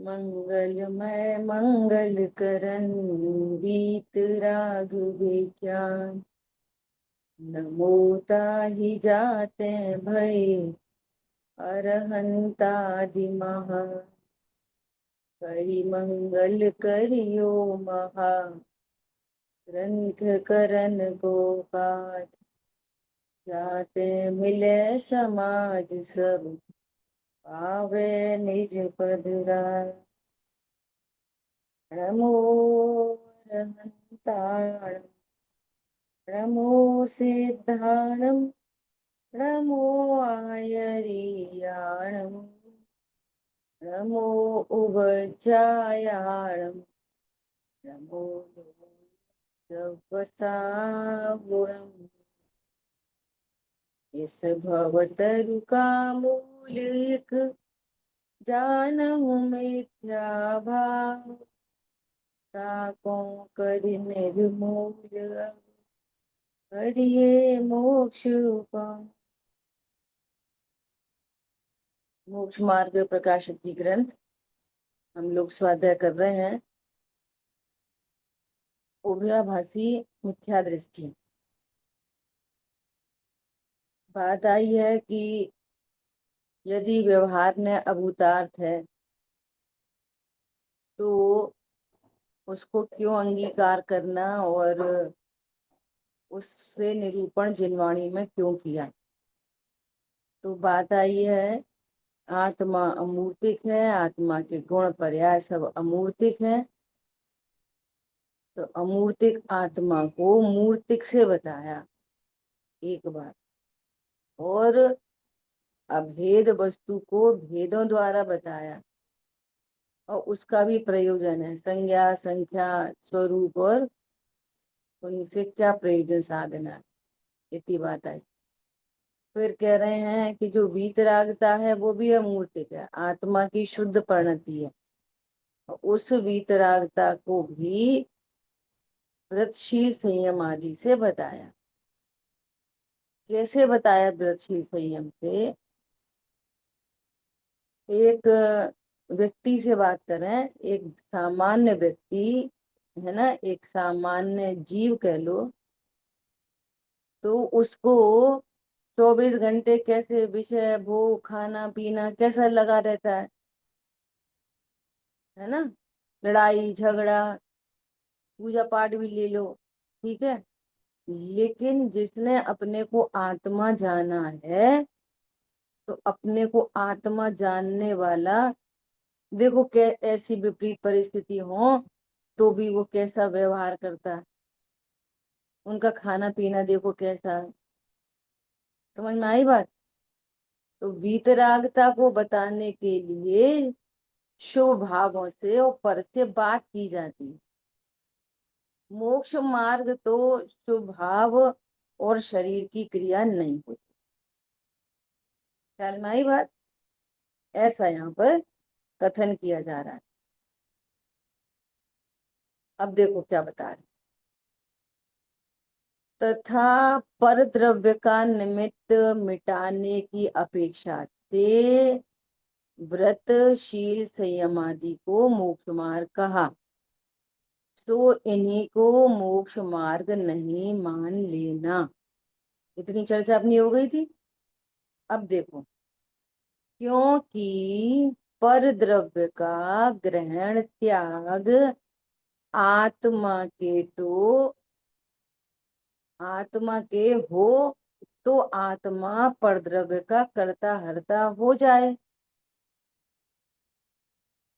मंगलमय मंगल करन बीत राघ विज्ञान। नमो ताहि जाते भय अरहंतादि महा। करि मंगल करियो महा ग्रंथ करन को काज। जाते मिले समाज सब पावे निज पद राज। नमो अरहंताण नमो सिद्धाणम नमो आयरियाणम नमो उभचायाणम नमो सवसागुणम। इस भवतरु का मूल एक जानहु मिथ्या भाव। ताको कर निर्मूल करिए मोक्ष उपाय। मोक्ष मार्ग प्रकाशक जी ग्रंथ हम लोग स्वाध्याय कर रहे हैं। उभयाभासी मिथ्या दृष्टि। बात आई है कि यदि व्यवहार में अभूतार्थ है तो उसको क्यों अंगीकार करना और उससे निरूपण जिनवाणी में क्यों किया। तो बात आई है आत्मा अमूर्तिक है, आत्मा के गुण पर्याय सब अमूर्तिक है। तो अमूर्तिक आत्मा को मूर्तिक से बताया एक बात, और अभेद वस्तु को भेदों द्वारा बताया, और उसका भी प्रयोजन है संज्ञा संख्या स्वरूप और उनसे क्या प्रयोजन साधना है, इतनी बात आई। फिर कह रहे हैं कि जो वीतरागता है वो भी अमूर्तिक है, आत्मा की शुद्ध परिणति है। और उस वीतरागता को भी व्रतशील संयम आदि से बताया। कैसे बताया व्रतशील संयम से। एक व्यक्ति से बात करें, एक सामान्य व्यक्ति है ना, एक सामान्य जीव कह लो, तो उसको 24 घंटे कैसे विषय भोग खाना पीना कैसा लगा रहता है ना, लड़ाई झगड़ा, पूजा पाठ भी ले लो, ठीक है। लेकिन जिसने अपने को आत्मा जाना है, तो अपने को आत्मा जानने वाला देखो ऐसी विपरीत परिस्थिति हो तो भी वो कैसा व्यवहार करता है, उनका खाना पीना देखो कैसा है। समझ में आई बात। तो वीतरागता को बताने के लिए शुभ भावों से और पर से बात की जाती है। मोक्ष मार्ग तो शुभ भाव और शरीर की क्रिया नहीं होती। ख्याल में आई बात। ऐसा यहाँ पर कथन किया जा रहा है। अब देखो क्या बता रहे। तथा पर द्रव्य का निमित्त मिटाने की अपेक्षा से व्रतशील संयम आदि को मोक्ष मार्ग कहा। तो इन्हीं को मोक्ष मार्ग नहीं मान लेना। इतनी चर्चा अपनी हो गई थी। अब देखो, क्योंकि पर द्रव्य का ग्रहण त्याग आत्मा के हो तो आत्मा पर द्रव्य का कर्ता हर्ता हो जाए।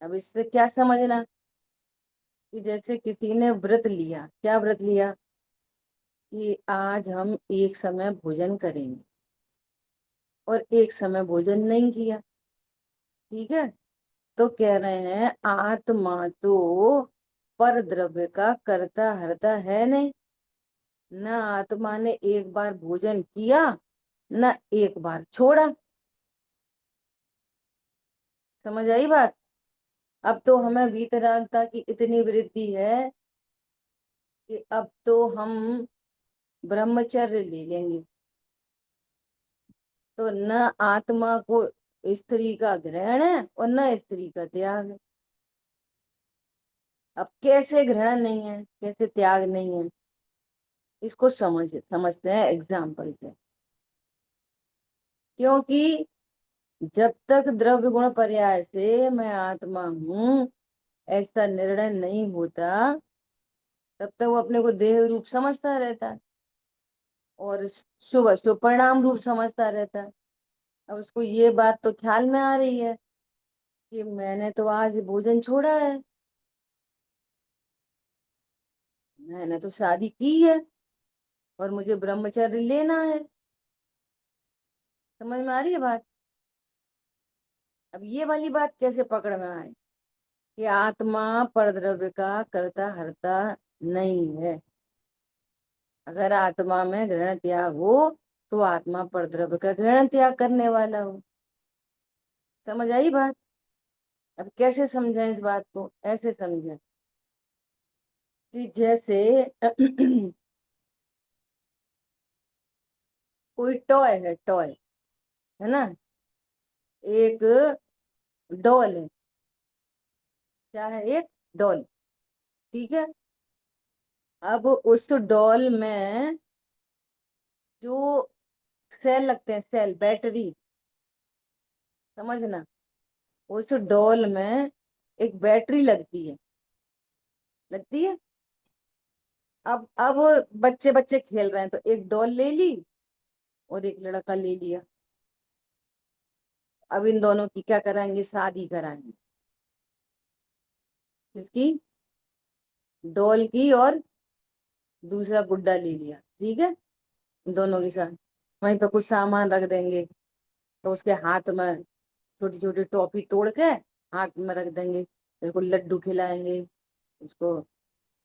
अब इससे क्या समझना कि जैसे किसी ने व्रत लिया, क्या व्रत लिया कि आज हम एक समय भोजन करेंगे, और एक समय भोजन नहीं किया, ठीक है। तो कह रहे हैं आत्मा तो पर द्रव्य का कर्ता हर्ता है नहीं। न आत्मा ने एक बार भोजन किया न एक बार छोड़ा। समझ आई बात। अब तो हमें वीतरागता की इतनी वृद्धि है कि अब तो हम ब्रह्मचर्य ले लेंगे। तो न आत्मा को स्त्री का ग्रहण है और न स्त्री का त्याग है। अब कैसे ग्रहण नहीं है, कैसे त्याग नहीं है, इसको समझते हैं एग्जाम्पल से। क्योंकि जब तक द्रव्य गुण पर्याय से मैं आत्मा हूं ऐसा निर्णय नहीं होता, तब तक वो अपने को देह रूप समझता रहता है और शुभ अशुभ परिणाम रूप समझता रहता है। अब उसको ये बात तो ख्याल में आ रही है कि मैंने तो आज भोजन छोड़ा है, मैंने तो शादी की है और मुझे ब्रह्मचर्य लेना है। समझ में आ रही है बात? अब ये वाली बात कैसे पकड़ में आए कि आत्मा परद्रव्य का कर्ता हर्ता नहीं है। अगर आत्मा में ग्रहण त्याग हो तो आत्मा परद्रव्य का ग्रहण त्याग करने वाला हो। समझ आई बात? अब कैसे समझें इस बात को? ऐसे समझें कि जैसे कोई टॉय है, टॉय है ना, एक डॉल है। क्या है? एक डॉल। ठीक है। अब उस डॉल में जो सेल लगते हैं, सेल, बैटरी, समझना, उस डॉल में एक बैटरी लगती है, लगती है। अब बच्चे बच्चे खेल रहे हैं तो एक डॉल ले ली और एक लड़का ले लिया। अब इन दोनों की क्या कराएंगे? शादी कराएंगे। किसकी? डॉल की। और दूसरा गुड्डा ले लिया, ठीक है, दोनों के साथ। वहीं पे कुछ सामान रख देंगे, तो उसके हाथ में छोटी छोटी टॉफी तोड़ के हाथ में रख देंगे, उसको लड्डू खिलाएंगे, उसको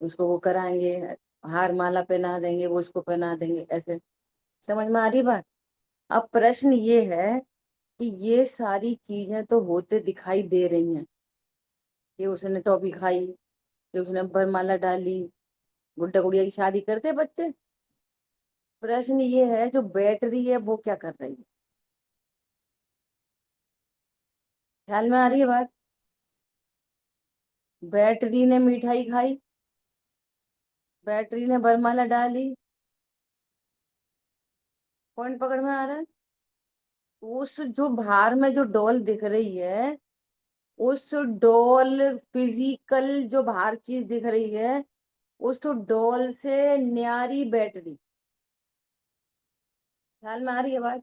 उसको वो कराएंगे, हार माला पहना देंगे, वो उसको पहना देंगे, ऐसे। समझ में आ रही बात? अब प्रश्न ये है कि ये सारी चीजें तो होते दिखाई दे रही हैं कि उसने टॉफी खाई, कि उसने वरमाला डाली, गुड्डा गुड़िया की शादी करते बच्चे। प्रश्न ये है जो बैटरी है वो क्या कर रही है? ख्याल में आ रही है बात? बैटरी ने मिठाई खाई, बैटरी ने वरमाला डाली। पॉइंट पकड़ में आ रहा है? उस जो बाहर में जो डॉल दिख रही है, उस डॉल, फिजिकल जो बाहर चीज दिख रही है, उस डॉल से न्यारी बैटरी। ख्याल में आ रही है बात?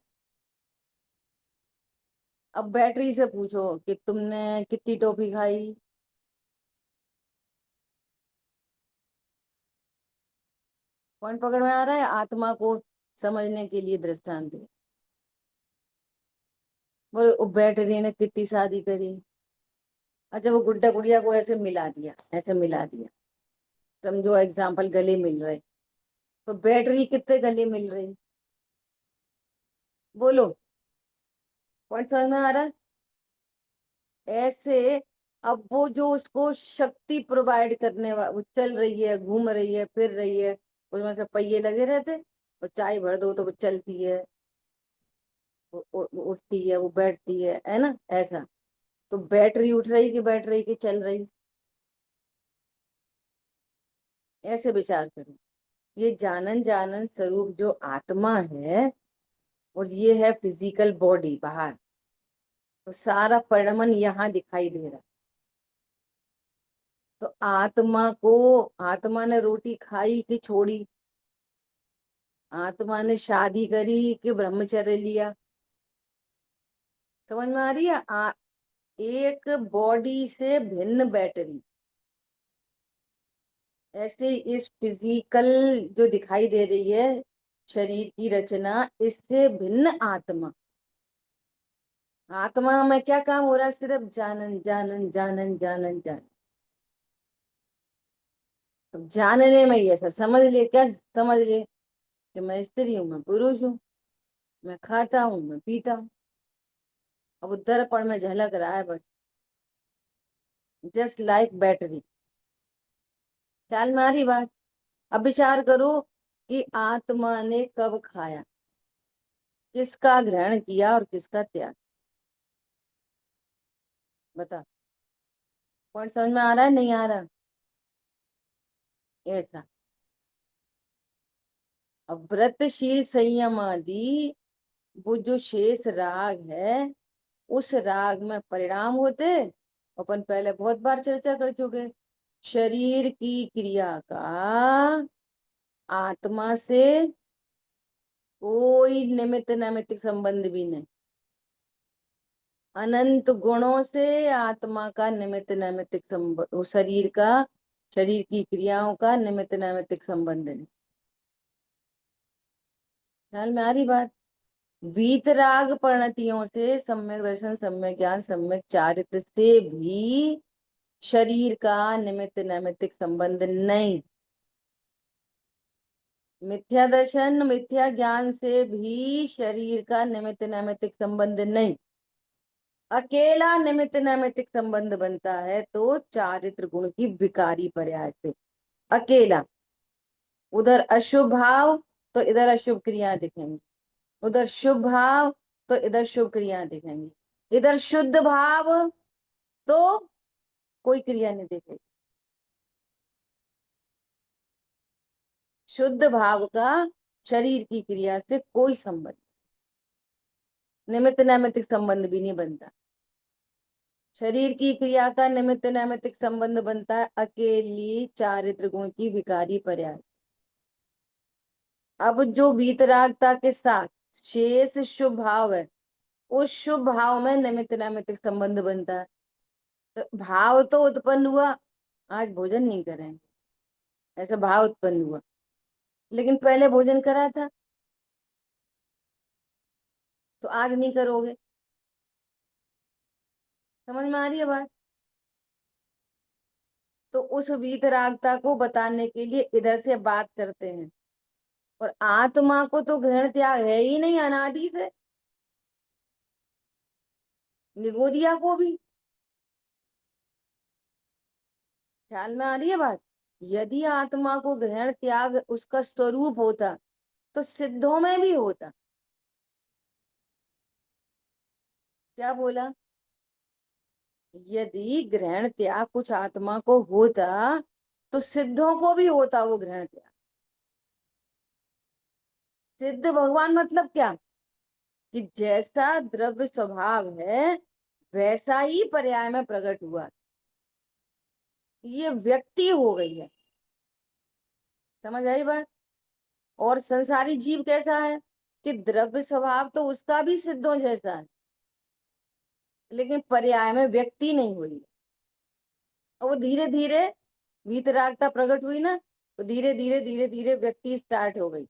अब बैटरी से पूछो कि तुमने कितनी टॉफी खाई। पॉइंट पकड़ में आ रहा है? आत्मा को समझने के लिए दृष्टांत है। बोले वो बैटरी ने कितनी शादी करी। अच्छा, वो गुड्डा गुड़िया को ऐसे मिला दिया, ऐसे मिला दिया, समझो एग्जाम्पल गले मिल रहे, तो बैटरी कितने गले मिल रही? बोलो। पॉइंट समझ में आ रहा है? ऐसे अब वो जो उसको शक्ति प्रोवाइड करने वाला, वो चल रही है, घूम रही है, फिर रही है, उसमें से पहिए लगे रहते, और चाय भर दो तो वो चलती है, वो उठती है, वो बैठती है ना, ऐसा। तो बैटरी उठ रही कि बैठ रही कि चल रही? ऐसे विचार करो। ये जानन जानन स्वरूप जो आत्मा है, और ये है फिजिकल बॉडी बाहर, तो सारा परिणमन यहाँ दिखाई दे रहा है। तो आत्मा को, आत्मा ने रोटी खाई कि छोड़ी, आत्मा ने शादी करी कि ब्रह्मचर्य लिया? समझ में आ रही है? एक बॉडी से भिन्न बैटरी, ऐसे इस फिजिकल जो दिखाई दे रही है शरीर की रचना, इससे भिन्न आत्मा। आत्मा में क्या काम हो रहा है? सिर्फ जानन जानन जानन जानन जानन। अब जानने में ही ऐसा समझ ले, क्या समझ ले? कि मैं स्त्री हूँ, मैं पुरुष हूँ, मैं खाता हूँ, मैं पीता हूँ। अब वो दर्पण में झलक रहा है बस, जस्ट लाइक बैटरी। ख्याल में आ रही बात? अब विचार करो कि आत्मा ने कब खाया, किसका ग्रहण किया और किसका त्याग? बता। पॉइंट समझ में आ रहा है नहीं आ रहा? ऐसा। अब व्रतशील संयम आदि, वो जो शेष राग है, उस राग में परिणाम होते। अपन पहले बहुत बार चर्चा कर चुके। शरीर की क्रिया का आत्मा से कोई निमित्त नैमित्तिक संबंध भी नहीं। अनंत गुणों से आत्मा का निमित्त नैमित्तिक संबंध, वो शरीर का, शरीर की क्रियाओं का निमित्त नैमित्तिक संबंध नहीं। ख्याल में आ रही बात? वीतराग परिणतियों से सम्यक दर्शन, सम्यक ज्ञान, सम्यक चारित्र से भी शरीर का निमित्त नैमित्तिक संबंध नहीं। मिथ्या दर्शन, मिथ्या ज्ञान से भी शरीर का निमित्त नैमित्तिक संबंध नहीं। अकेला निमित्त नैमित्तिक संबंध बनता है तो चारित्र गुण की विकारी पर्याय से। अकेला। उधर अशुभ भाव तो इधर अशुभ क्रियाएं दिखेंगी, उधर शुभ भाव तो इधर शुभ क्रियाएं दिखेंगी, इधर शुद्ध भाव तो कोई क्रिया नहीं दिखेगी। शुद्ध भाव का शरीर की क्रिया से कोई संबंध, निमित्त नैमित्तिक संबंध भी नहीं बनता। शरीर की क्रिया का निमित्त नैमित्तिक संबंध बनता है अकेली चारित्र गुण की विकारी पर्याय। अब जो वीतरागता के साथ शेष शुभ भाव है, उस शुभ भाव में निमित्त नैमित्तिक संबंध बनता है। तो भाव तो उत्पन्न हुआ, आज भोजन नहीं करेंगे, ऐसा भाव उत्पन्न हुआ, लेकिन पहले भोजन करा था तो आज नहीं करोगे। समझ में आ रही है बात? तो उस वीतरागता को बताने के लिए इधर से बात करते हैं। और आत्मा को तो ग्रहण त्याग है ही नहीं अनादि से, निगोदिया को भी। ख्याल में आ रही है बात? यदि आत्मा को ग्रहण त्याग उसका स्वरूप होता तो सिद्धों में भी होता। क्या बोला? यदि ग्रहण त्याग कुछ आत्मा को होता तो सिद्धों को भी होता वो ग्रहण त्याग। सिद्ध भगवान मतलब क्या? कि जैसा द्रव्य स्वभाव है वैसा ही पर्याय में प्रकट हुआ, ये व्यक्ति हो गई है। समझ आई बात? और संसारी जीव कैसा है? कि द्रव्य स्वभाव तो उसका भी सिद्धों जैसा है, लेकिन पर्याय में व्यक्ति नहीं हुई। और वो धीरे धीरे वीतरागता प्रकट हुई ना, तो धीरे धीरे धीरे धीरे व्यक्ति स्टार्ट हो गई।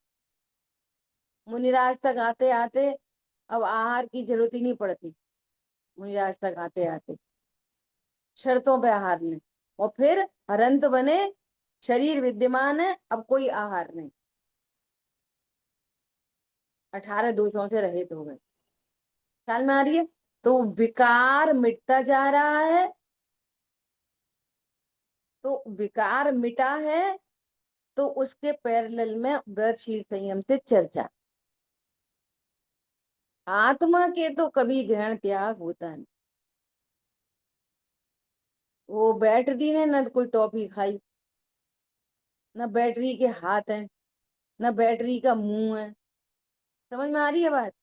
मुनिराज तक आते आते अब आहार की जरूरत ही नहीं पड़ती। मुनिराज तक आते आते शर्तों पे आहार नहीं, और फिर हरंत बने, शरीर विद्यमान है, अब कोई आहार नहीं, 18 दोषों से रहित हो गए। ख्याल में आ रही है? तो विकार मिटता जा रहा है, तो विकार मिटा है तो उसके पैरेलल में व्रतशील संयम से चर्चा। आत्मा के तो कभी ग्रहण त्याग होता नहीं। वो बैटरी ने न कोई टॉफी खाई, न बैटरी के हाथ है, न बैटरी का मुंह है। समझ में आ रही है बात?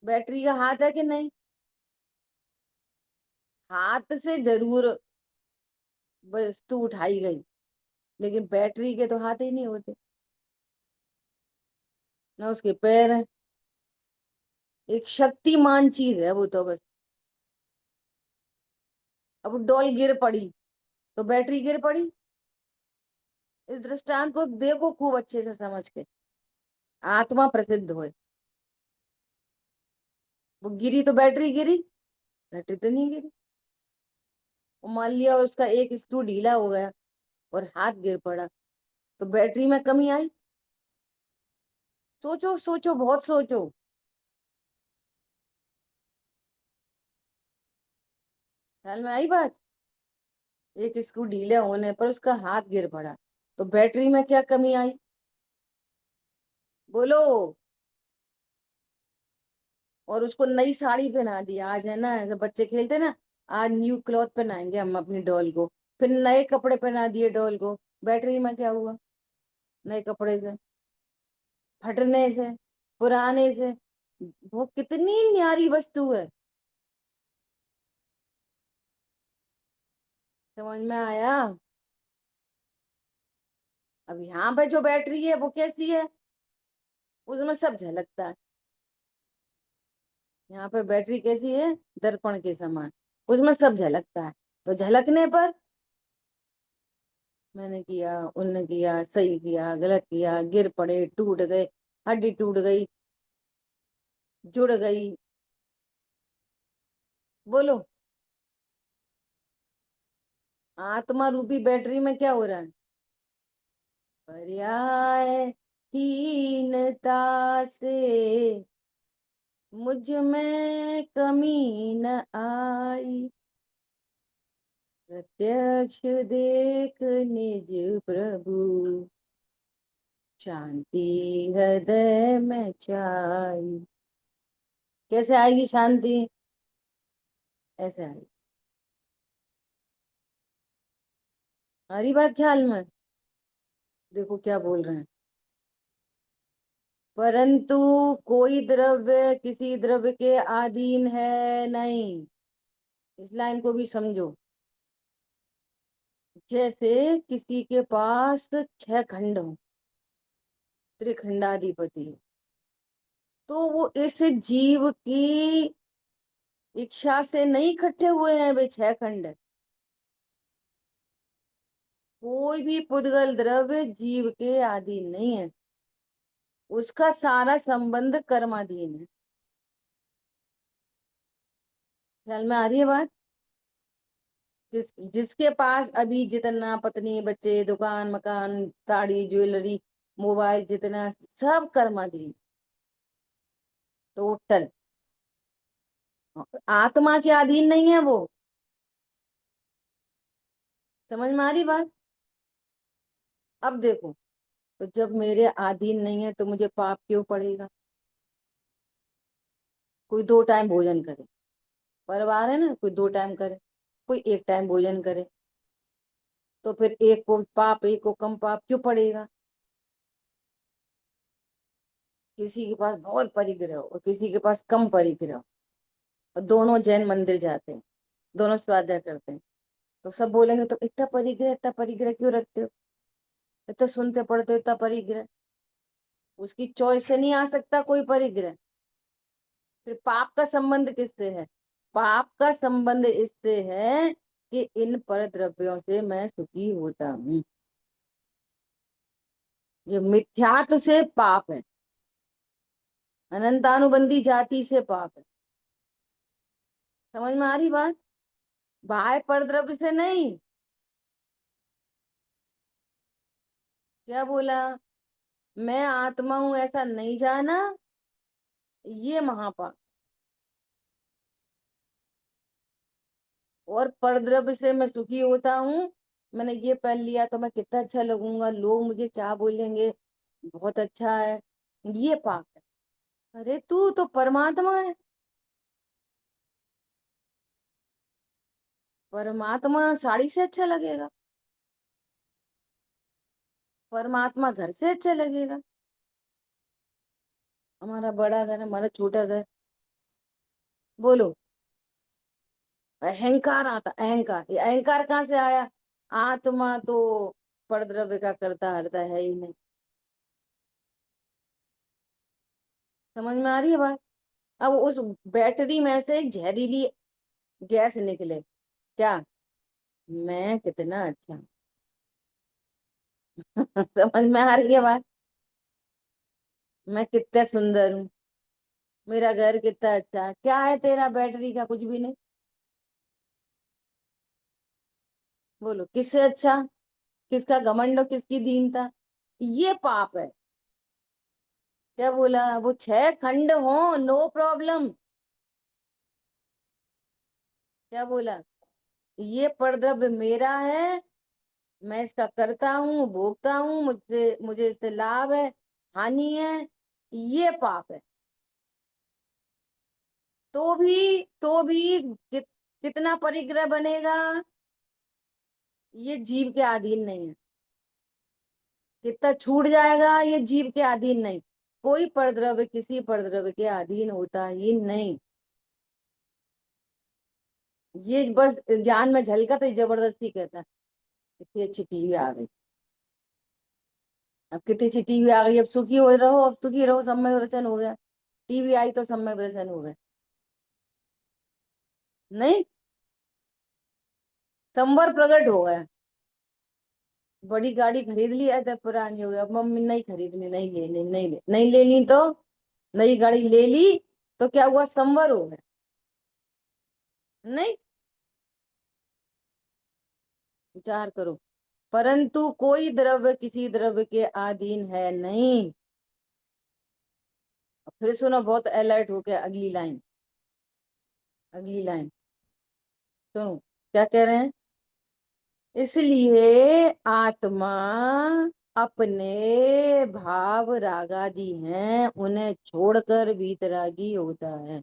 बैटरी का हाथ है कि नहीं? हाथ से जरूर वस्तु उठाई गई, लेकिन बैटरी के तो हाथ ही नहीं होते, ना उसके पैर हैं। एक शक्तिमान चीज है वो तो बस। अब डॉल गिर पड़ी तो बैटरी गिर पड़ी। इस दृष्टांत को देखो खूब अच्छे से समझ के। आत्मा प्रसिद्ध हुए, वो गिरी तो बैटरी गिरी, बैटरी तो नहीं गिरी। वो मान लिया उसका एक स्क्रू ढीला हो गया और हाथ गिर पड़ा, तो बैटरी में कमी आई। सोचो सोचो, बहुत सोचो। ख्याल में आई बात? एक स्क्रू ढीले होने पर उसका हाथ गिर पड़ा, तो बैटरी में क्या कमी आई? बोलो। और उसको नई साड़ी पहना दी, आज है ना ऐसे बच्चे खेलते ना, आज न्यू क्लॉथ पहनाएंगे हम अपनी डॉल को, फिर नए कपड़े पहना दिए डॉल को, बैटरी में क्या हुआ? नए कपड़े से, फटने से, पुराने से। वो कितनी न्यारी वस्तु है। समझ में आया? अब यहाँ पे जो बैटरी है वो कैसी है? उसमें सब झलकता है। यहाँ पे बैटरी कैसी है? दर्पण के समान। उसमें सब झलकता है। तो झलकने पर मैंने किया, उनने किया, सही किया, गलत किया, गिर पड़े, टूट गए, हड्डी टूट गई, जुड़ गई। बोलो, आत्मा रूपी बैटरी में क्या हो रहा है? पर्याय हीनता से मुझ में कमी न आई, प्रत्यक्ष देख निज प्रभु, शांति हृदय में छाई। कैसे आएगी शांति? ऐसे आएगी। हमारी बात ख्याल में। देखो क्या बोल रहे हैं। परंतु कोई द्रव्य किसी द्रव्य के अधीन है नहीं। इस लाइन को भी समझो। जैसे किसी के पास 6 खंड हो, त्रिखंडाधिपति, तो वो इस जीव की इच्छा से नहीं इकट्ठे हुए हैं वे 6 खंड। कोई भी पुद्गल द्रव्य जीव के अधीन नहीं है। उसका सारा संबंध कर्माधीन है। ख्याल में आ रही है बात? जिसके पास अभी जितना पत्नी, बच्चे, दुकान, मकान, साड़ी, ज्वेलरी, मोबाइल, जितना, सब कर्माधीन टोटल। आत्मा के अधीन नहीं है वो। समझ में आ रही बात? अब देखो, तो जब मेरे अधीन नहीं है तो मुझे पाप क्यों पड़ेगा? कोई 2 टाइम भोजन करे, परिवार है ना, कोई 2 टाइम करे, कोई 1 टाइम भोजन करे, तो फिर एक को पाप, एक को कम पाप क्यों पड़ेगा? किसी के पास बहुत परिग्रह हो और किसी के पास कम परिग्रह हो, और दोनों जैन मंदिर जाते हैं, दोनों स्वाध्याय करते हैं, तो सब बोलेंगे तो इतना परिग्रह क्यों रखते हो? इतना सुनते पढ़ते हो, इतना परिग्रह। उसकी चॉइस से नहीं आ सकता कोई परिग्रह। फिर पाप का संबंध किससे है? पाप का संबंध इससे है कि इन पर द्रव्यों से मैं सुखी होता हूँ। ये मिथ्यात्व से पाप है, अनंतानुबंधी जाति से पाप है। समझ में आ रही बात? बाह्य पर द्रव्य से नहीं। क्या बोला? मैं आत्मा हूं ऐसा नहीं जाना, ये महापाप। और परद्रव्य से मैं सुखी होता हूँ, मैंने ये पहन लिया तो मैं कितना अच्छा लगूंगा, लोग मुझे क्या बोलेंगे, बहुत अच्छा है, ये पाप है। अरे तू तो परमात्मा है। परमात्मा साड़ी से अच्छा लगेगा? परमात्मा घर से अच्छा लगेगा? हमारा बड़ा घर, हमारा छोटा घर। बोलो। अहंकार आता, अहंकार, ये अहंकार कहाँ से आया? आत्मा तो परद्रव्य का करता हरता है ही नहीं। समझ में आ रही है बात? अब उस बैटरी में से एक जहरीली गैस निकले, क्या? मैं कितना अच्छा। समझ में आ रही है बात? मैं कितना सुंदर हूँ, मेरा घर कितना अच्छा है। क्या है तेरा बैटरी का? कुछ भी नहीं। बोलो किससे अच्छा? किसका घमंड और किसकी दीनता? ये पाप है। क्या बोला? वो 6 खंड हो, नो प्रॉब्लम। क्या बोला? ये परद्रव्य मेरा है, मैं इसका करता हूँ, भोगता हूँ, मुझे मुझे इससे लाभ है, हानि है, ये पाप है। तो भी कितना परिग्रह बनेगा? ये जीव के अधीन नहीं है। कितना छूट जाएगा, ये जीव के अधीन नहीं। कोई परद्रव्य किसी परद्रव्य के अधीन होता ही नहीं। ये बस ज्ञान में झलका तो जबरदस्ती कहता है। कितनी अच्छी टीवी आ गई। अब कितनी अच्छी टीवी आ गई, अब सुखी हो रहो, अब सुखी रहो, सम्यक दर्शन हो गया। टीवी आई तो सम्यक दर्शन हो गए। नहीं, संवर प्रकट हो गया। बड़ी गाड़ी खरीद ली है तो पुरानी हो गई, अब मम्मी नहीं खरीदनी, नहीं लेनी, नहीं लेनी तो नई गाड़ी ले ली तो क्या हुआ, संवर हो गया। नहीं, विचार करो। परंतु कोई द्रव्य किसी द्रव्य के अधीन है नहीं। फिर सुनो, बहुत अलर्ट हो गया। अगली लाइन, अगली लाइन सुनो, क्या कह रहे हैं। इसलिए आत्मा अपने भाव रागादि हैं, उन्हें छोड़कर वीतरागी होता है।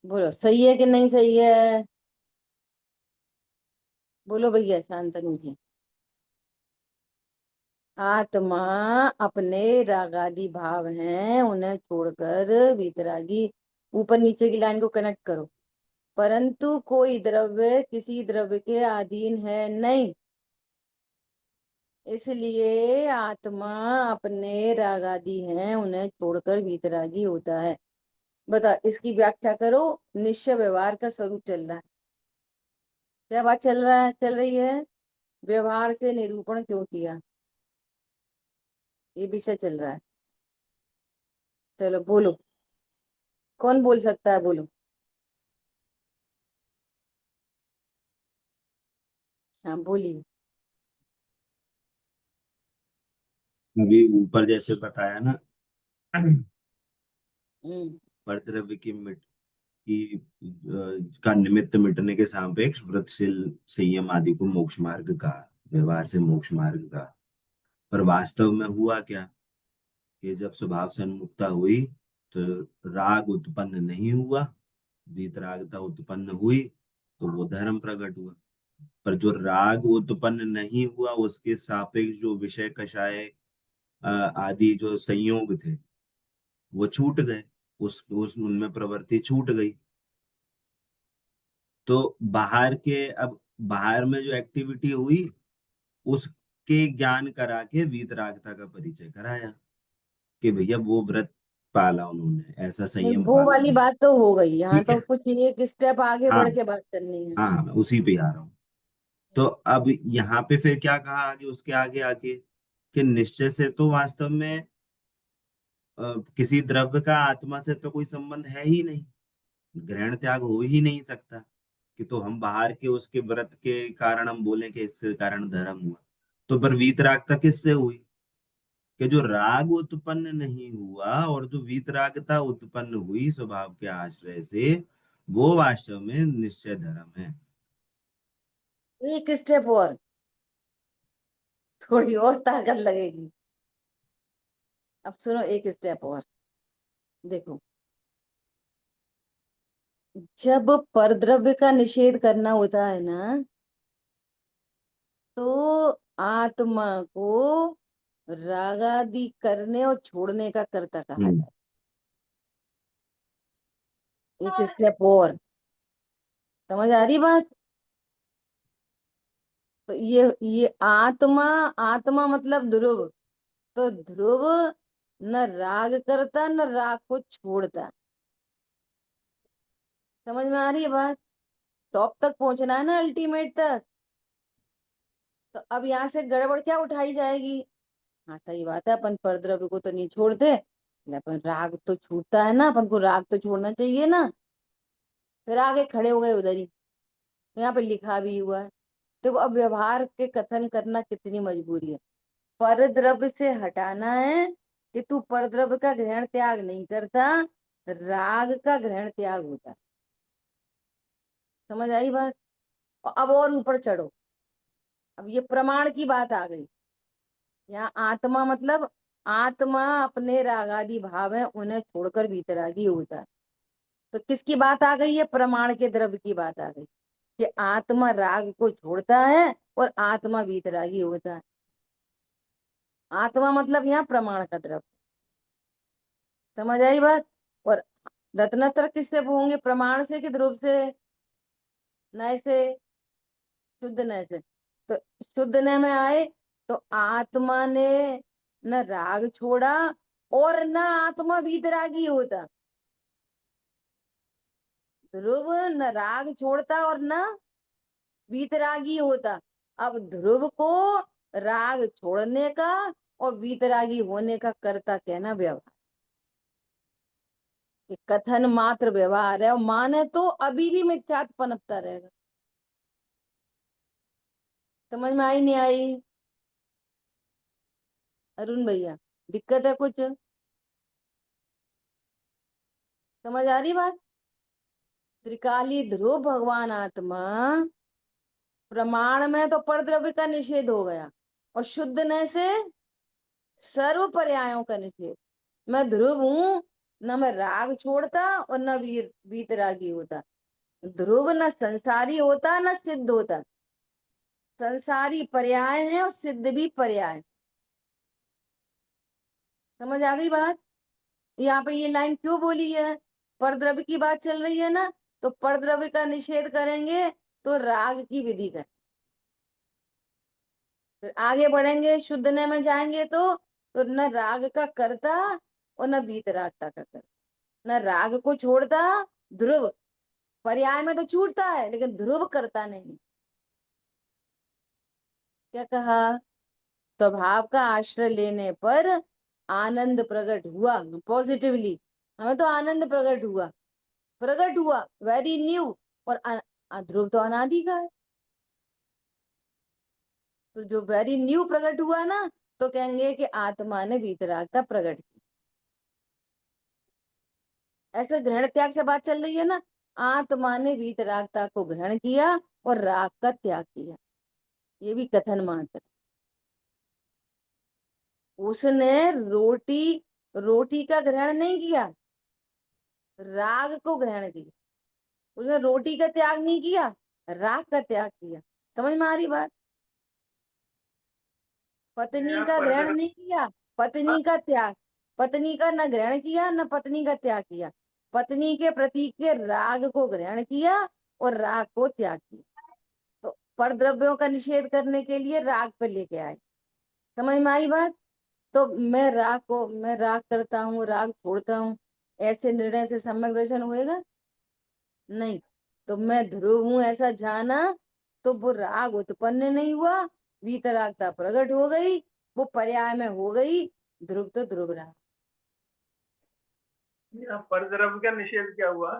बोलो सही है कि नहीं सही है? बोलो भैया शांतनु जी। आत्मा अपने रागादि भाव हैं, उन्हें छोड़कर वीतरागी। ऊपर नीचे की लाइन को कनेक्ट करो। परंतु कोई द्रव्य किसी द्रव्य के अधीन है नहीं, इसलिए आत्मा अपने रागादि हैं, उन्हें छोड़कर वीतरागी होता है। बता, इसकी व्याख्या करो। निश्चय व्यवहार का स्वरूप चल रहा है। क्या बात चल रहा है, चल रही है? व्यवहार से निरूपण क्यों किया, ये विषय चल रहा है। चलो बोलो, कौन बोल सकता है, बोलो। हाँ बोलिए। अभी ऊपर जैसे बताया ना, हम्म। परद्रव्य की मिट की का निमित्त मिटने के सापेक्ष व्रतशील संयम आदि को मोक्ष मार्ग का, व्यवहार से मोक्ष मार्ग का। पर वास्तव में हुआ क्या कि जब स्वभाव से उन्मुक्ता हुई तो राग उत्पन्न नहीं हुआ, वीतरागता उत्पन्न हुई, तो वो धर्म प्रकट हुआ। पर जो राग उत्पन्न नहीं हुआ उसके सापेक्ष जो विषय कषाय आदि जो संयोग थे वो छूट गए, उस उनमें प्रवृत्ति छूट गई। तो बाहर के, अब बाहर में जो एक्टिविटी हुई उसके ज्ञान करा के वीतरागता का परिचय कराया कि भैया वो व्रत पाला उन्होंने, ऐसा नहीं, संयम वो पाला वाली उन्होंने। बात तो हो गई, यहाँ ठीक है। तो कुछ एक स्टेप आगे हाँ बढ़ के बात करनी है। हाँ, मैं उसी पे आ रहा हूँ। तो अब यहाँ पे फिर क्या कहा आगे, उसके आगे आगे कि निश्चय से तो वास्तव में किसी द्रव्य का आत्मा से तो कोई संबंध है ही नहीं, ग्रहण त्याग हो ही नहीं सकता। कि तो हम बाहर के उसके व्रत के कारण हम बोलें कि इसके कारण धर्म हुआ। तो पर वीतरागता किससे हुई कि जो राग उत्पन्न नहीं हुआ और जो वीतरागता उत्पन्न हुई स्वभाव के आश्रय से, वो वास्तव में निश्चय धर्म है। एक स्टेप और, थोड़ी और ताकत लगेगी। अब सुनो, एक स्टेप और देखो। जब परद्रव्य का निषेध करना होता है ना, तो आत्मा को रागादि करने और छोड़ने का कर्ता कहा हम्म। जाए। एक स्टेप और, समझ आ रही बात? तो ये आत्मा, आत्मा मतलब ध्रुव। तो ध्रुव न राग करता न राग को छोड़ता। समझ में आ रही है बात? टॉप तक पहुंचना है ना, अल्टीमेट तक। तो अब यहाँ से गड़बड़ क्या उठाई जाएगी? हाँ सही बात है, अपन परद्रव्य को तो नहीं छोड़ते, लेकिन अपन राग तो छूटता है ना, अपन को राग तो छोड़ना चाहिए ना। फिर आगे खड़े हो गए उधर ही, तो यहाँ पे लिखा भी हुआ है। देखो, अब व्यवहार के कथन करना कितनी मजबूरी है। परद्रव्य से हटाना है कि तू परद्रव्य का ग्रहण त्याग नहीं करता, राग का ग्रहण त्याग होता है। समझ आई बात? अब और ऊपर चढ़ो। अब ये प्रमाण की बात आ गई। यहाँ आत्मा मतलब आत्मा अपने रागादि भाव है, उन्हें छोड़कर वीतरागी होता है। तो किसकी बात आ गई है? प्रमाण के द्रव्य की बात आ गई। कि आत्मा राग को छोड़ता है और आत्मा वीतरागी होता है। आत्मा मतलब यहाँ प्रमाण का द्रव्य। समझ आई बात? और रत्नत्र किससे होंगे? प्रमाण से कि ध्रुव से? नय से? शुद्ध नय से। तो शुद्ध नय में आए तो आत्मा ने न राग छोड़ा और न आत्मा वीतरागी होता। ध्रुव न राग छोड़ता और न वीतरागी होता। अब ध्रुव को राग छोड़ने का और वीतरागी होने का कर्ता कहना व्यवहार। ये कथन मात्र व्यवहार है, और माने तो अभी भी मिथ्यात्व पनपता रहेगा। समझ में आई नहीं आई अरुण भैया? दिक्कत है कुछ? समझ आ रही बात? त्रिकाली ध्रुव भगवान आत्मा प्रमाण में तो परद्रव्य का निषेध हो गया, और शुद्ध न से सर्व पर्यायों का निषेध। मैं ध्रुव हूं, न मैं राग छोड़ता और न वीतरागी होता। ध्रुव न संसारी होता न सिद्ध होता। संसारी पर्याय है और सिद्ध भी पर्याय। समझ आ गई बात? यहाँ पे ये लाइन क्यों बोली है? परद्रव्य की बात चल रही है ना, तो परद्रव्य का निषेध करेंगे तो राग की विधि करें। फिर आगे बढ़ेंगे, शुद्ध न में जाएंगे तो न राग का कर्ता और न वीतरागता का कर्ता। न राग को छोड़ता ध्रुव, पर्याय में तो छूटता है लेकिन ध्रुव करता नहीं। क्या कहा? स्वभाव का आश्रय लेने पर आनंद प्रकट हुआ पॉजिटिवली। हमें तो आनंद प्रकट हुआ वेरी न्यू। और ध्रुव तो अनादि का है। तो जो वेरी न्यू प्रकट हुआ ना, तो कहेंगे कि आत्मा ने वीतरागता प्रकट की। ऐसे ग्रहण त्याग से बात चल रही है ना। आत्मा ने वीतरागता को ग्रहण किया और राग का त्याग किया। ये भी कथन मात्र। उसने रोटी रोटी का ग्रहण नहीं किया, राग को ग्रहण किया। उसने रोटी का त्याग नहीं किया, राग का त्याग किया। समझ में आ रही बात? पत्नी का ग्रहण नहीं किया, पत्नी का त्याग। पत्नी का न ग्रहण किया न पत्नी का त्याग किया। पत्नी के प्रति के राग को ग्रहण किया और राग को त्याग किया। तो परद्रव्यों का निषेध करने के लिए राग पे लेके आए। समझ में आई बात? तो मैं राग करता हूँ, राग छोड़ता हूँ, ऐसे निर्णय से सम्यक दर्शन होएगा नहीं। तो मैं ध्रुव हूं ऐसा जाना, तो वो राग उत्पन्न नहीं हुआ, वीतरागता प्रकट हो गई, वो पर्याय में हो गई। ध्रुव तो ध्रुव रहा। परद्रव्य का निषेध क्या हुआ?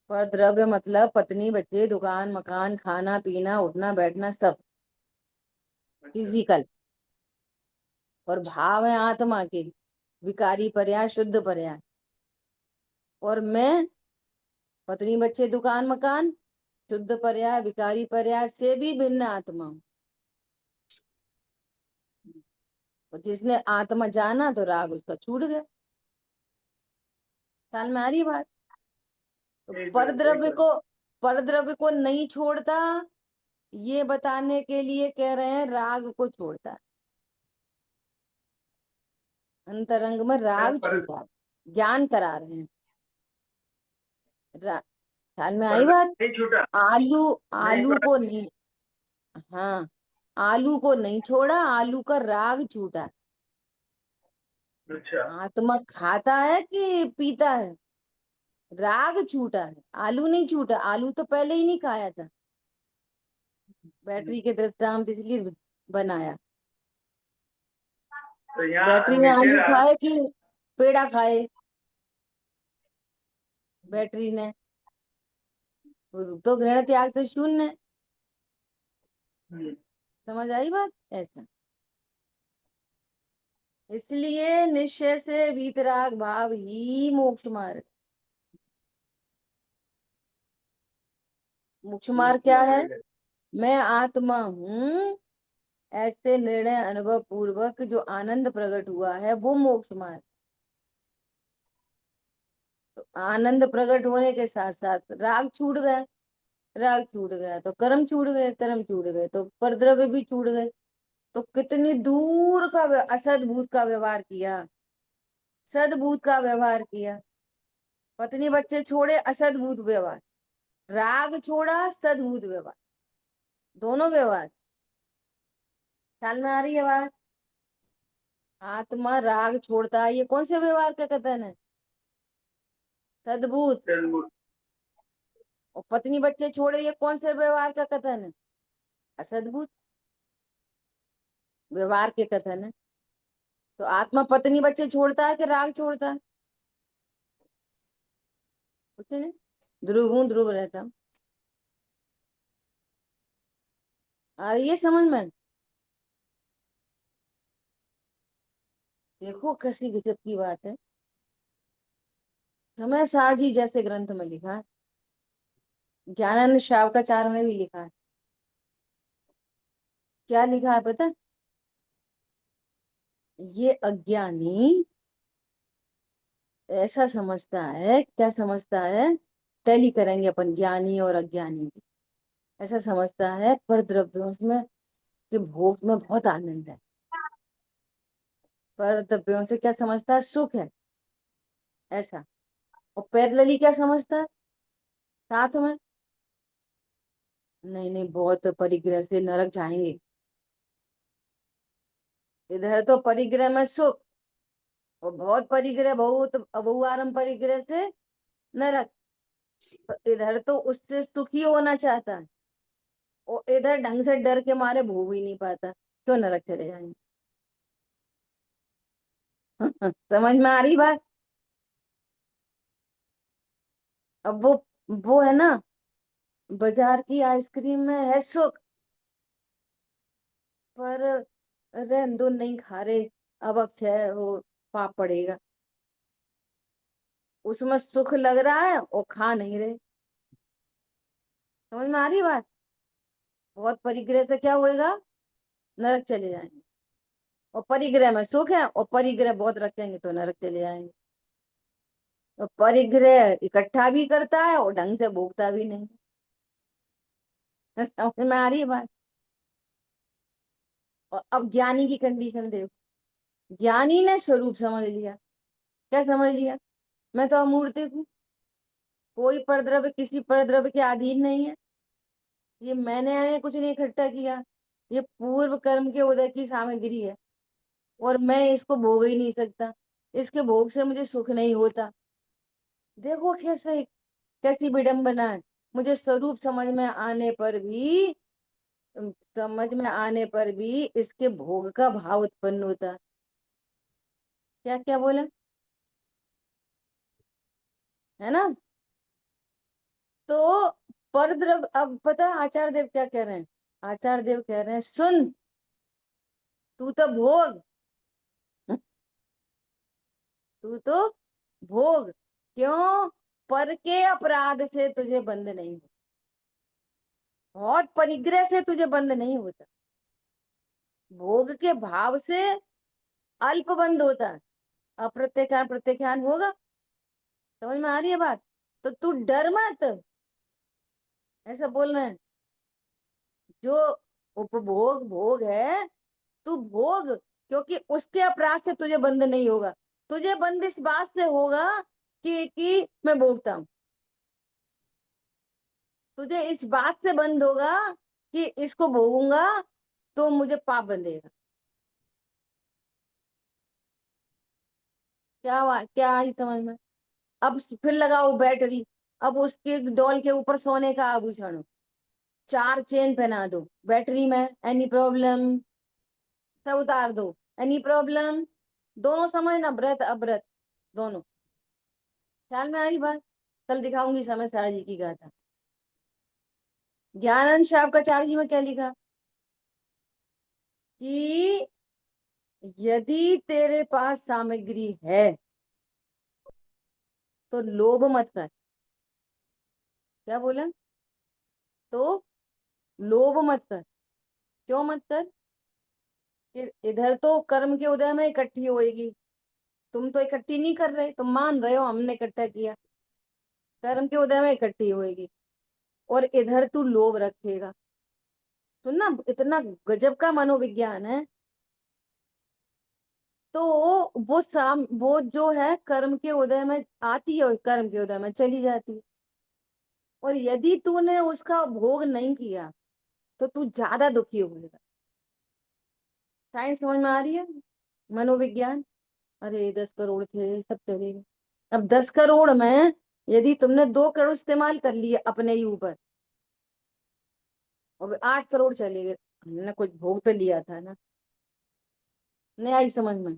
पर द्रव्य मतलब पत्नी, बच्चे, दुकान, मकान, खाना पीना, उठना बैठना, सब अच्छा। फिजिकल। और भाव है आत्मा के, विकारी पर्याय, शुद्ध पर्याय। और मैं पत्नी, बच्चे, दुकान, मकान, शुद्ध पर्याय, विकारी पर्याय से भी भिन्न आत्मा हूं। और जिसने आत्मा जाना तो राग उसका छूट गया। ख्याल में आ रही बात? तो एक मिनट, एक मिनट। परद्रव्य को नहीं छोड़ता, ये बताने के लिए कह रहे हैं राग को छोड़ता है। अंतरंग में क्या राग पर छूटा, ज्ञान करा रहे हैं। ख्याल में आई बात? परद्रव्य नहीं छूटा? आलू नहीं आलू पर। को नहीं, हाँ, आलू को नहीं छोड़ा, आलू का राग छूटा। अच्छा। आत्मा खाता है कि पीता है? राग छूटा है, आलू नहीं छूटा। आलू तो पहले ही नहीं खाया था। बैटरी के दृष्टांत इसलिए बनाया। तो यहाँ बैटरी ने मीठे आलू राग। खाए कि पेड़ा खाए? बैटरी ने वो तो ग्रहण त्याग से शून्य है। हम्म, समझ आई बात? ऐसा इसलिए निश्चय से वीतराग भाव ही मोक्ष मार्ग। मोक्ष मार्ग क्या है? मैं आत्मा हूँ ऐसे निर्णय अनुभव पूर्वक जो आनंद प्रकट हुआ है, वो मोक्ष मार्ग। तो आनंद प्रकट होने के साथ साथ राग छूट गया। राग छूट गया तो कर्म छूट गए, कर्म छूट गए तो परद्रव्य भी छूट गए। तो कितनी दूर का असद्भूत का व्यवहार किया, सद्भूत का व्यवहार किया। पत्नी बच्चे छोड़े, असद्भूत व्यवहार। राग छोड़ा, सद्भूत व्यवहार। दोनों व्यवहार। ख्याल में आ रही है बात? आत्मा राग छोड़ता है, ये कौन से व्यवहार का कथन है? सद्भूत। सद्भुत। और पत्नी बच्चे छोड़े, ये कौन से व्यवहार का कथन है? असद्भुत व्यवहार के कथन है। तो आत्मा पत्नी बच्चे छोड़ता है कि राग छोड़ता है? कुछ नहीं, ध्रुव हूं ध्रुव रहता हूं। ये समझ में? देखो कैसी गजब की बात है। समय सार जी जैसे ग्रंथ में लिखा है, ज्ञानानंद शावकाचार्य में भी लिखा है। क्या लिखा है पता? ये अज्ञानी ऐसा समझता है, क्या समझता है? टैली करेंगे अपन ज्ञानी और अज्ञानी की। ऐसा समझता है पर द्रव्यों में कि भोग में बहुत आनंद है। पर द्रव्यों से क्या समझता है? सुख है, ऐसा। और पैरेलली क्या समझता है साथ में? नहीं नहीं, बहुत परिग्रह से नरक जाएंगे। इधर तो परिग्रह में सुख, और बहुत परिग्रह, बहुत बहुआरम परिग्रह से नरक। इधर तो उससे सुखी होना चाहता है, और इधर ढंग से डर के मारे भोग ही नहीं पाता, क्यों नरक चले जाएंगे? समझ में आ रही बात? अब वो है ना, बाजार की आइसक्रीम में है सुख, पर रहने दो नहीं खा रहे, अब अक्षय वो पाप पड़ेगा। उसमें सुख लग रहा है और खा नहीं रहे। समझ में आ रही बात? बहुत परिग्रह से क्या होएगा? नरक चले जाएंगे। और परिग्रह में सुख है, और परिग्रह बहुत रखेंगे तो नरक चले जाएंगे। तो परिग्रह इकट्ठा भी करता है और ढंग से भोगता भी नहीं। समझ में आ रही है बात? और अब ज्ञानी की कंडीशन देखो। ज्ञानी ने स्वरूप समझ लिया। क्या समझ लिया? मैं तो अमूर्त हूँ, कोई परद्रव्य किसी परद्रव्य के अधीन नहीं है। ये मैंने कुछ नहीं इकट्ठा किया, ये पूर्व कर्म के उदय की सामग्री है, और मैं इसको भोग ही नहीं सकता। इसके भोग से मुझे सुख नहीं होता। देखो कैसे, कैसी विडंबना है। मुझे स्वरूप समझ में आने पर भी इसके भोग का भाव उत्पन्न होता है। क्या क्या बोला है ना? तो परद्रव्य, अब पता आचार्य देव क्या कह रहे हैं? आचार्य देव कह रहे हैं, सुन, तू तो भोग, तू तो भोग। क्यों? पर के अपराध से तुझे बंध नहीं हो, बहुत परिग्रह से तुझे बंध नहीं होता। भोग के भाव से अल्प बंध होता है, अप्रत्याख्यान प्रत्याख्यान होगा। समझ में आ रही है बात? तो तू डर मत, ऐसा बोल रहे हैं। जो उपभोग भोग है, तू भोग, क्योंकि उसके अपराध से तुझे बंध नहीं होगा। तुझे बंध इस बात से होगा कि मैं भोगता हूं। तुझे इस बात से बंध होगा कि इसको भोगूंगा तो मुझे पाप बंधेगा। क्या आई समझ में? अब फिर लगाओ बैटरी। अब उसके डॉल के ऊपर सोने का आभूषण हो, 4 चेन पहना दो बैटरी में, एनी प्रॉब्लम? सब उतार दो, एनी प्रॉब्लम? दोनों समझना, व्रत अव्रत दोनों। ख्याल में आ रही बात? कल दिखाऊंगी समय सार जी की गाथा। ज्ञानंद शावकाचार्य जी में क्या लिखा? कि यदि तेरे पास सामग्री है तो लोभ मत कर। क्या बोला? तो लोभ मत कर। क्यों मत कर? कि इधर तो कर्म के उदय में इकट्ठी होएगी, तुम तो इकट्ठी नहीं कर रहे, तुम मान रहे हो हमने इकट्ठा किया। कर्म के उदय में इकट्ठी होएगी। और इधर तू लोभ रखेगा। तो ना इतना गजब का मनोविज्ञान है। तो वो जो है कर्म के उदय में आती है और कर्म के उदय में चली जाती है। और यदि तूने उसका भोग नहीं किया तो तू ज्यादा दुखी होगा। साइंस समझ में आ रही है? मनोविज्ञान। अरे 10 करोड़ थे सब चले गए। अब 10 करोड़ में यदि तुमने 2 करोड़ इस्तेमाल कर लिए अपने ही ऊपर और 8 करोड़ चले गए, हमने कुछ भोग तो लिया था ना। नहीं आई समझ में?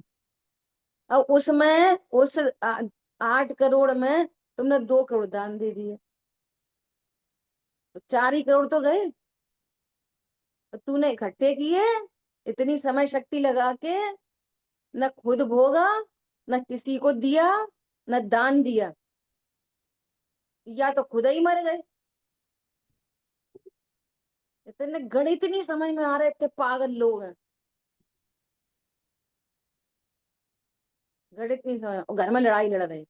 अब उसमें उस 8 करोड़ में तुमने 2 करोड़ दान दे दिए तो 4 ही करोड़ तो गए। तो तूने इकट्ठे किए इतनी समय शक्ति लगा के, न खुद भोगा, न किसी को दिया, न दान दिया, या तो खुद ही मर गए। इतने गणित नहीं समझ में आ रहे, इतने पागल लोग हैं। गणित नहीं समझ, और घर में लड़ाई लड़ रहे।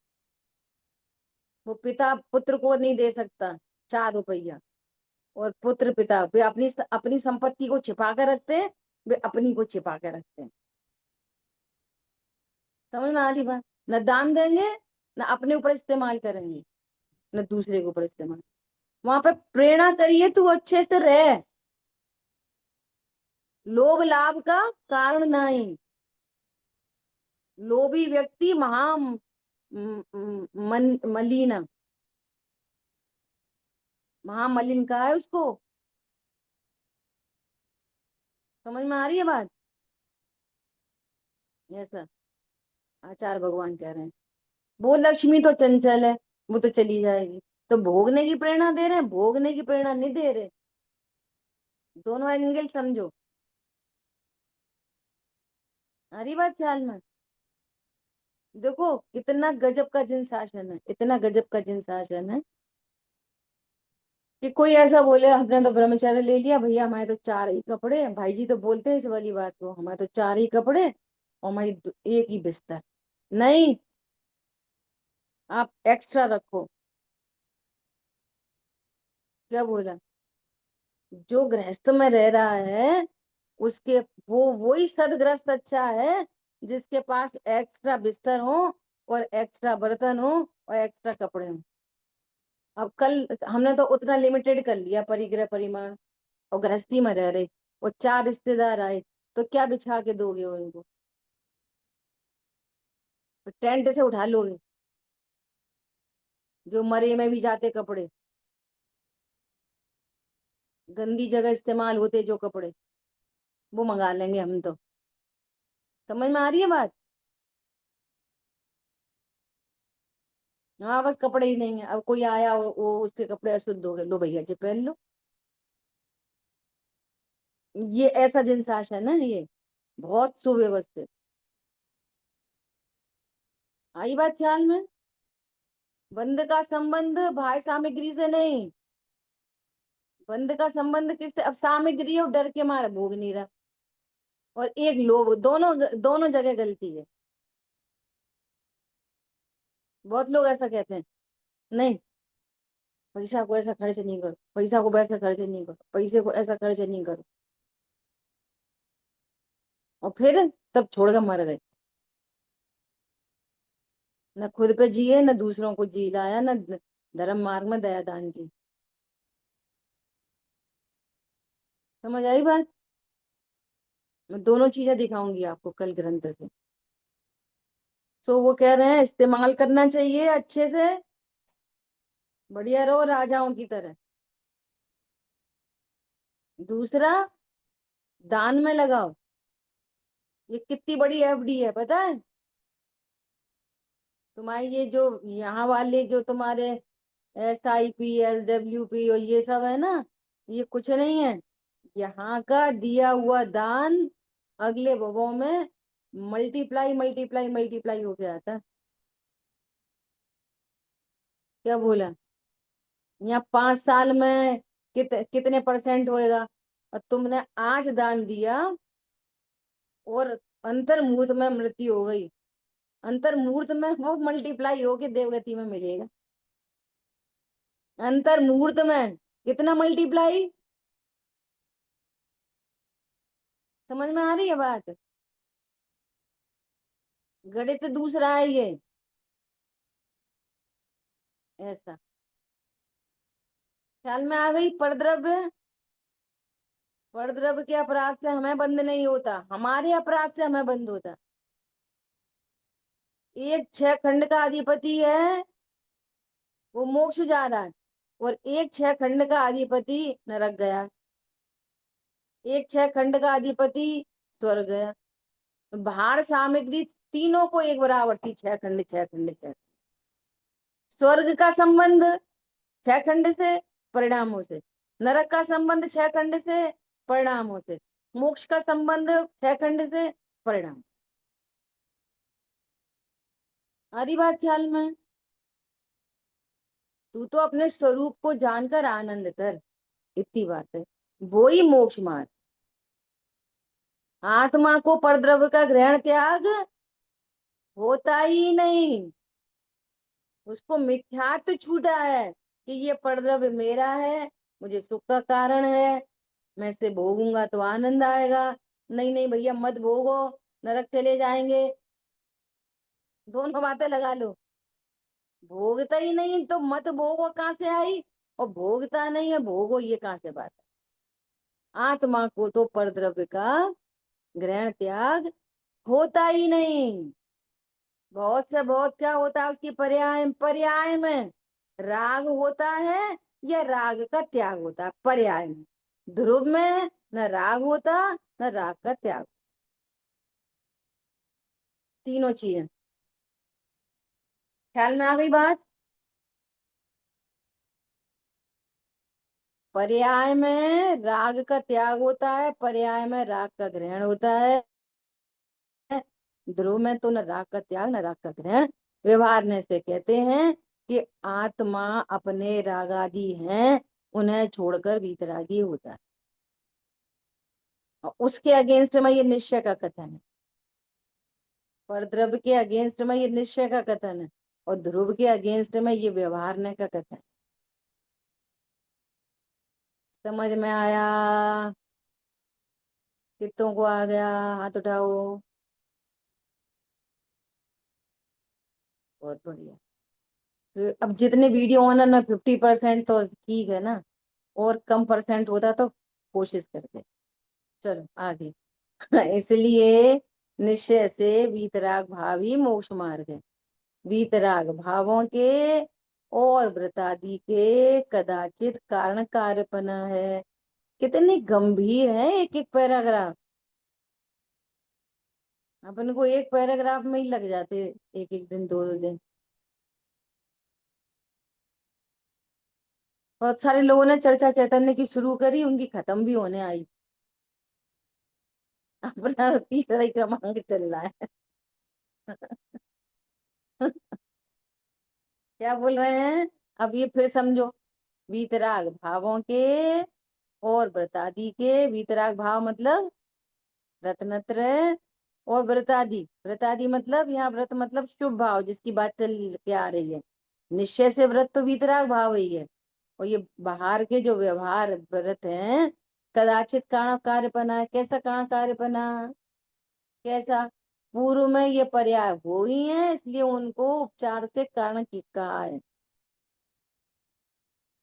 वो पिता पुत्र को नहीं दे सकता 4 रुपया, और पुत्र पिता वे अपनी अपनी संपत्ति को छिपा कर रखते हैं, वे अपनी को छिपा कर रखते हैं। समझ में आ रही बात? न दान देंगे, न अपने ऊपर इस्तेमाल करेंगे, न दूसरे के ऊपर इस्तेमाल। वहां पे प्रेरणा करिए तू अच्छे से रह। लोभ लाभ का कारण नहीं। लोभी व्यक्ति मलिन, महामलिन कहा है उसको। समझ में आ रही है बात? ऐसा आचार्य भगवान कह रहे हैं। वो लक्ष्मी तो चंचल है, वो तो चली जाएगी। तो भोगने की प्रेरणा दे रहे हैं, भोगने की प्रेरणा नहीं दे रहे। दोनों एंगल समझो। आ रही बात ख्याल में? देखो कितना गजब का जिन शासन है, इतना गजब का जिन शासन है कि कोई ऐसा बोले हमने तो ब्रह्मचर्य ले लिया भैया, हमारे तो 4 ही कपड़े हैं। भाई जी तो बोलते हैं इस वाली बात को, हमारे तो 4 ही कपड़े और हमारी एक ही बिस्तर। नहीं, आप एक्स्ट्रा रखो। क्या बोला? जो गृहस्थ में रह रहा है उसके, वो वही सदगृहस्थ अच्छा है जिसके पास एक्स्ट्रा बिस्तर हो और एक्स्ट्रा बर्तन हो और एक्स्ट्रा कपड़े हो। अब कल हमने तो उतना लिमिटेड कर लिया परिग्रह परिमाण, और गृहस्थी में रह रहे और 4 रिश्तेदार आए तो क्या बिछा के दोगे उनको? टेंट से उठा लोगे? जो मरे में भी जाते कपड़े, गंदी जगह इस्तेमाल होते जो कपड़े, वो मंगा लेंगे हम तो। समझ में आ रही है बात? हाँ बस कपड़े ही नहीं है। अब कोई आया वो उसके कपड़े अशुद्ध हो गए, लो भैया जी पहन लो। ये ऐसा जिन शासन है ये, बहुत सुव्यवस्थित। आई बात ख्याल में? बंद का संबंध भाई सामग्री से नहीं, बंद का संबंध किससे? अब सामग्री और डर के मारे भोग नहीं रहा, और एक लोभ, दोनों दोनों जगह गलती है। बहुत लोग ऐसा कहते हैं, नहीं पैसा को ऐसा खर्च नहीं करो, पैसा को वैसा खर्च नहीं करो, पैसे को ऐसा खर्च नहीं करो, और फिर तब छोड़कर मर गए। न खुद पे जिए, न दूसरों को जी लाया, न धर्म मार्ग में दया दान की। समझ आई बात? मैं दोनों चीजें दिखाऊंगी आपको कल ग्रंथ से। सो वो कह रहे हैं इस्तेमाल करना चाहिए अच्छे से, बढ़िया रहो राजाओं की तरह। दूसरा, दान में लगाओ। ये कितनी बड़ी एफडी है पता है? तुम्हारी ये जो यहाँ वाले जो तुम्हारे SIP SWP और ये सब है ना, ये कुछ नहीं है। यहाँ का दिया हुआ दान अगले भवों में मल्टीप्लाई मल्टीप्लाई मल्टीप्लाई होके आता है। क्या बोला? यहाँ 5 साल में कितने परसेंट होएगा, और तुमने आज दान दिया और अंतर मुहूर्त में मृत्यु हो गई, अंतर मुहूर्त में वो मल्टीप्लाई होके देवगति में मिलेगा। अंतर मुहूर्त में कितना मल्टीप्लाई, समझ में आ रही है बात? गणित दूसरा है ये, ऐसा ख्याल में आ गई। परद्रव्य, परद्रव्य के अपराध से हमें बंद नहीं होता, हमारे अपराध से हमें बंद होता। एक 6 खंड का अधिपति है, वो मोक्ष जा रहा है, और एक 6 खंड का अधिपति नरक गया, एक 6 खंड का अधिपति स्वर्ग गया। भार सामग्री तीनों को एक बराबर थी, 6 खंड 6 खंड 6। स्वर्ग का संबंध 6 खंड से, परिणामों से। नरक का संबंध 6 खंड से, परिणामों से। मोक्ष का संबंध 6 खंड से, परिणाम। आ रही बात ख्याल में? तू तो अपने स्वरूप को जानकर आनंद कर, इतनी बात है। वो ही मोक्ष मार्ग। आत्मा को परद्रव्य का ग्रहण त्याग होता ही नहीं, उसको मिथ्यात्व छूटा है कि ये परद्रव्य मेरा है, मुझे सुख का कारण है, मैं इसे भोगूंगा तो आनंद आएगा। नहीं नहीं भैया मत भोगो, नरक चले जाएंगे। दोनों बातें लगा लो। भोगता ही नहीं तो मत भोगो कहाँ से आई, और भोगता नहीं है भोगो, ये कहाँ से बात है? आत्मा को तो परद्रव्य का ग्रहण त्याग होता ही नहीं। बहुत से बहुत क्या होता है उसकी पर्याय, पर्याय में राग होता है या राग का त्याग होता है, पर्याय में। ध्रुव में न राग होता न राग का त्याग, तीनों चीजें। ख्याल में आ गई बात? पर्याय में राग का त्याग होता है, पर्याय में राग का ग्रहण होता है। ध्रुव में तो न राग का त्याग न राग का ग्रहण। व्यवहारने से कहते हैं कि आत्मा अपने रागादि हैं, उन्हें छोड़कर वीतरागी होता है। और उसके अगेंस्ट में ये निश्चय का कथन है, परद्रव्य के अगेंस्ट में ये निश्चय का कथन है, और ध्रुव के अगेंस्ट में ये व्यवहारने का कथन। समझ में आया? कितों को आ गया? हाथ उठाओ। बहुत बढ़िया। तो अब जितने वीडियो ऑन है ना, 50% तो ठीक है ना, और कम परसेंट होता तो कोशिश करते। चलो आगे। इसलिए निश्चय से वीतराग भाव ही मोक्ष मार्ग है। वीतराग भावों के और व्रतादि के कदाचित कारण कार्यपना है। कितनी गंभीर है एक एक पैराग्राफ, अपन को एक पैराग्राफ में ही लग जाते एक एक दिन, दो दो दिन। बहुत सारे लोगों ने चर्चा चैतन्य की शुरू करी, उनकी खत्म भी होने आई। अपना तीसरा ही क्रमांक चल रहा है। क्या बोल रहे हैं? अब ये फिर समझो। वीतराग भावों के और व्रतादि के, वीतराग भाव मतलब रत्नत्रय, और व्रतादि, व्रतादि मतलब यहाँ व्रत मतलब शुभ भाव जिसकी बात चल के आ रही है। निश्चय से व्रत तो वीतराग भाव ही है, और ये बाहर के जो व्यवहार व्रत हैं, कदाचित कारण कार्यपना है। कैसा कारण कार्यपना? कैसा? पूर्व में ये पर्याय हो ही है, इसलिए उनको उपचार से कारण की कहा है।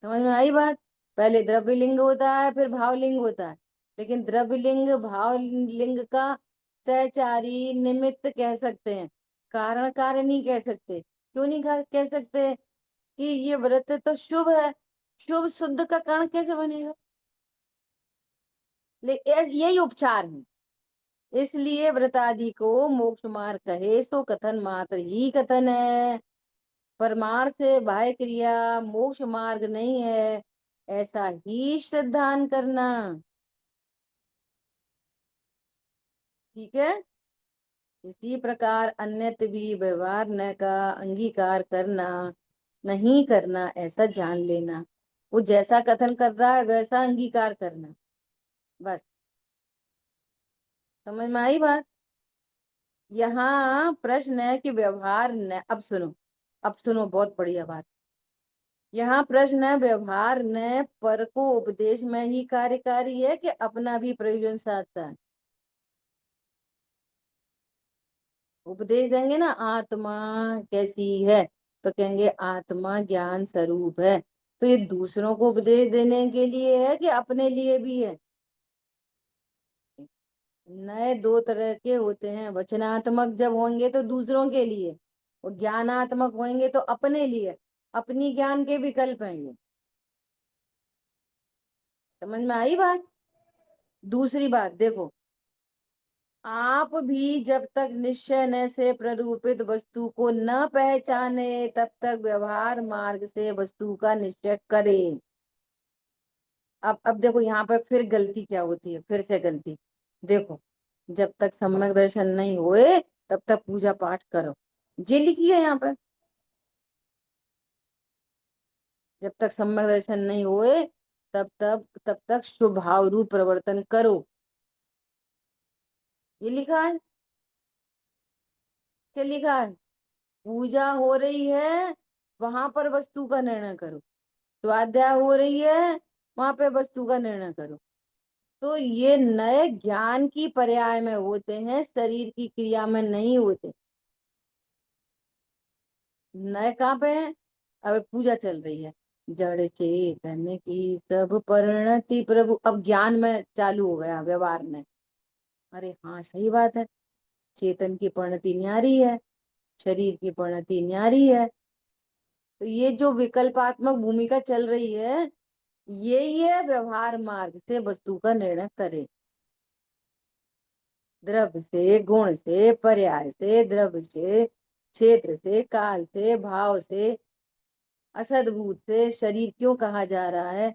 समझ में आई बात? पहले द्रव्य लिंग होता है, फिर भावलिंग होता है, लेकिन द्रव्य लिंग भाव लिंग का सहचारी निमित्त कह सकते हैं, कारण कार्य नहीं कह सकते। क्यों नहीं कह सकते? कि ये व्रत तो शुभ है, शुभ शुद्ध का कारण कैसे बनेगा? यही उपचार है। इसलिए व्रतादि को मोक्ष मार्ग कहे सो कथन मात्र ही कथन है, परमार्थ से बाह्य क्रिया मोक्ष मार्ग नहीं है, ऐसा ही श्रद्धान करना। ठीक है? इसी प्रकार अन्यत्र भी व्यवहार न का अंगीकार करना, नहीं करना, ऐसा जान लेना। वो जैसा कथन कर रहा है वैसा अंगीकार करना, बस। समझ में आई बात? यहाँ प्रश्न है कि व्यवहार न, अब सुनो, अब सुनो बहुत बढ़िया बात। यहाँ प्रश्न है, व्यवहार ने पर को उपदेश में ही कार्यकारी है कि अपना भी प्रयोजन साधता है? उपदेश देंगे ना, आत्मा कैसी है, तो कहेंगे आत्मा ज्ञान स्वरूप है। तो ये दूसरों को उपदेश देने के लिए है कि अपने लिए भी है? नए दो तरह के होते हैं, वचनात्मक जब होंगे तो दूसरों के लिए, और ज्ञानात्मक होंगे तो अपने लिए। अपनी ज्ञान के विकल्प हैं ये। समझ में आई बात? दूसरी बात देखो, आप भी जब तक निश्चय न से प्ररूपित वस्तु को न पहचाने तब तक व्यवहार मार्ग से वस्तु का निश्चय करें। अब देखो यहाँ पर फिर गलती क्या होती है, फिर से गलती देखो, जब तक सम्यक दर्शन नहीं होए तब तक पूजा पाठ करो, ये लिखी है यहाँ पर। जब तक सम्यक दर्शन नहीं होए तब तक स्वभाव रूप प्रवर्तन करो, ये लिखा है। क्या लिखा है? पूजा हो रही है वहां पर वस्तु का निर्णय करो, स्वाध्याय हो रही है वहां पे वस्तु का निर्णय करो। तो ये नए ज्ञान की पर्याय में होते हैं, शरीर की क्रिया में नहीं होते। नए कहाँ पे हैं? अब पूजा चल रही है, जड़ चेतन की सब परिणति प्रभु, अब ज्ञान में चालू हो गया व्यवहार में। अरे हाँ सही बात है, चेतन की परिणति न्यारी है, शरीर की परिणति न्यारी है। तो ये जो विकल्पात्मक भूमिका चल रही है, यही है व्यवहार मार्ग से वस्तु का निर्णय करे। द्रव्य से, गुण से, पर्याय से, द्रव्य से, क्षेत्र से, काल से, भाव से, असद्भूत से शरीर क्यों कहा जा रहा है?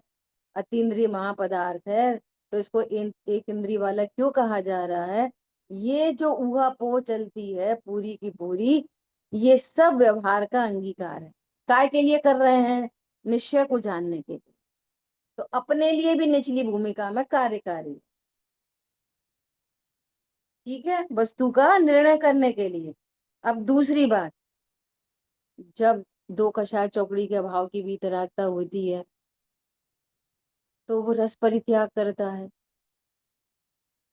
अतीन्द्रिय महापदार्थ है तो इसको एक इंद्रिय वाला क्यों कहा जा रहा है? ये जो ऊहापोह चलती है पूरी की पूरी, ये सब व्यवहार का अंगीकार है। काय के लिए कर रहे हैं? निश्चय को जानने के लिए। तो अपने लिए भी निचली भूमिका में कार्यकारी, ठीक है, वस्तु का निर्णय करने के लिए। अब दूसरी बात, जब दो कषाय चौकड़ी के अभाव की वीतरागता होती है तो वो रस परित्याग करता है,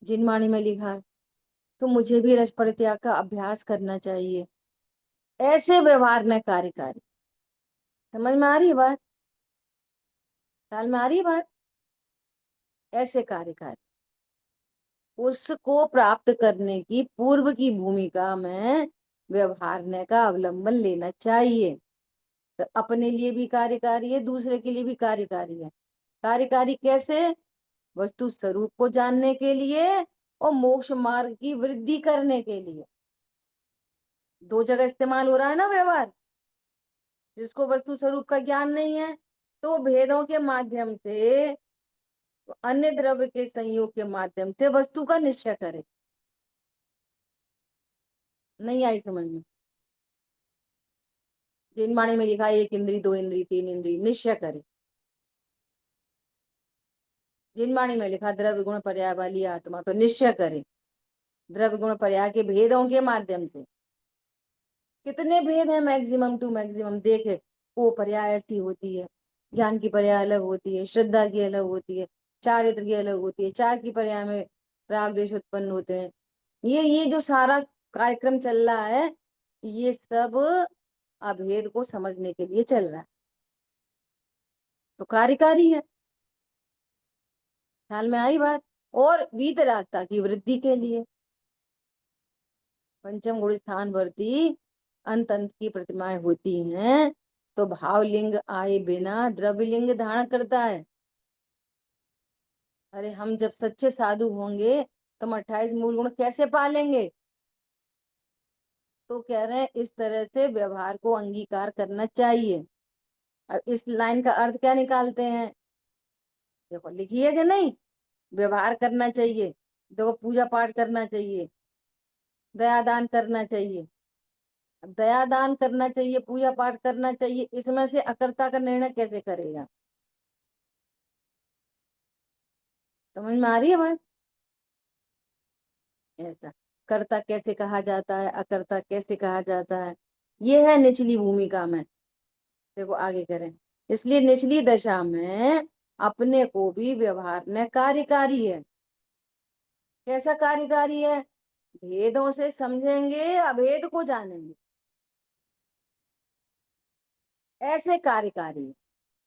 जिनवाणी में लिखा है। तो मुझे भी रस परित्याग का अभ्यास करना चाहिए। ऐसे व्यवहार न कार्यकारी। समझ में आ रही है बात? ख्याल में आ रही है बात? ऐसे कार्यकारी उसको प्राप्त करने की पूर्व की भूमिका में व्यवहार का अवलंबन लेना चाहिए। तो अपने लिए भी कार्यकारी है, दूसरे के लिए भी कार्यकारी है। कार्यकारी कैसे? वस्तु स्वरूप को जानने के लिए और मोक्ष मार्ग की वृद्धि करने के लिए। दो जगह इस्तेमाल हो रहा है ना व्यवहार। जिसको वस्तु स्वरूप का ज्ञान नहीं है तो भेदों के माध्यम से, अन्य द्रव्य के संयोग के माध्यम से वस्तु का निश्चय करे। नहीं आई समझ में? जिन वाणी में लिखा है एक इंद्री, दो इंद्री, तीन इंद्री, निश्चय करे। जिन वाणी में लिखा द्रव्य गुण पर्याय वाली आत्मा, तो निश्चय करे द्रव्य गुण पर्याय के भेदों के माध्यम से। कितने भेद हैं मैक्सिमम टू मैक्सिमम देखे। वो पर्याय ऐसी होती है, ज्ञान की पर्याय अलग होती है, श्रद्धा की अलग होती है, चारित्र की अलग होती है, चार की पर्याय में राग द्वेष उत्पन्न होते हैं। ये जो सारा कार्यक्रम चल रहा है, ये सब अभेद को समझने के लिए चल रहा है। तो कार्यकारी है। ख्याल में आई बात? और वीतरागता की वृद्धि के लिए पंचम गुण स्थान वर्ती अंत अंत की प्रतिमाएं होती हैं, तो भावलिंग आए बिना द्रव्य लिंग धारण करता है। अरे हम जब सच्चे साधु होंगे तो हम 28 मूल गुण कैसे पालेंगे? तो कह रहे हैं इस तरह से व्यवहार को अंगीकार करना चाहिए। अब इस लाइन का अर्थ क्या निकालते हैं? देखो लिखिए कि नहीं, व्यवहार करना चाहिए, देखो पूजा पाठ करना चाहिए, दया दान करना चाहिए। अब दया दान करना चाहिए, पूजा पाठ करना चाहिए, इसमें से अकर्ता का निर्णय कैसे करेगा? समझ में आ रही है बात? ऐसा कर्ता कैसे कहा जाता है, अकर्ता कैसे कहा जाता है, ये है निचली भूमिका में। देखो आगे करें, इसलिए निचली दशा में अपने को भी व्यवहार न कार्यकारी है। कैसा कार्यकारी है? भेदों से समझेंगे, अभेद को जानेंगे, ऐसे कार्यकारी है।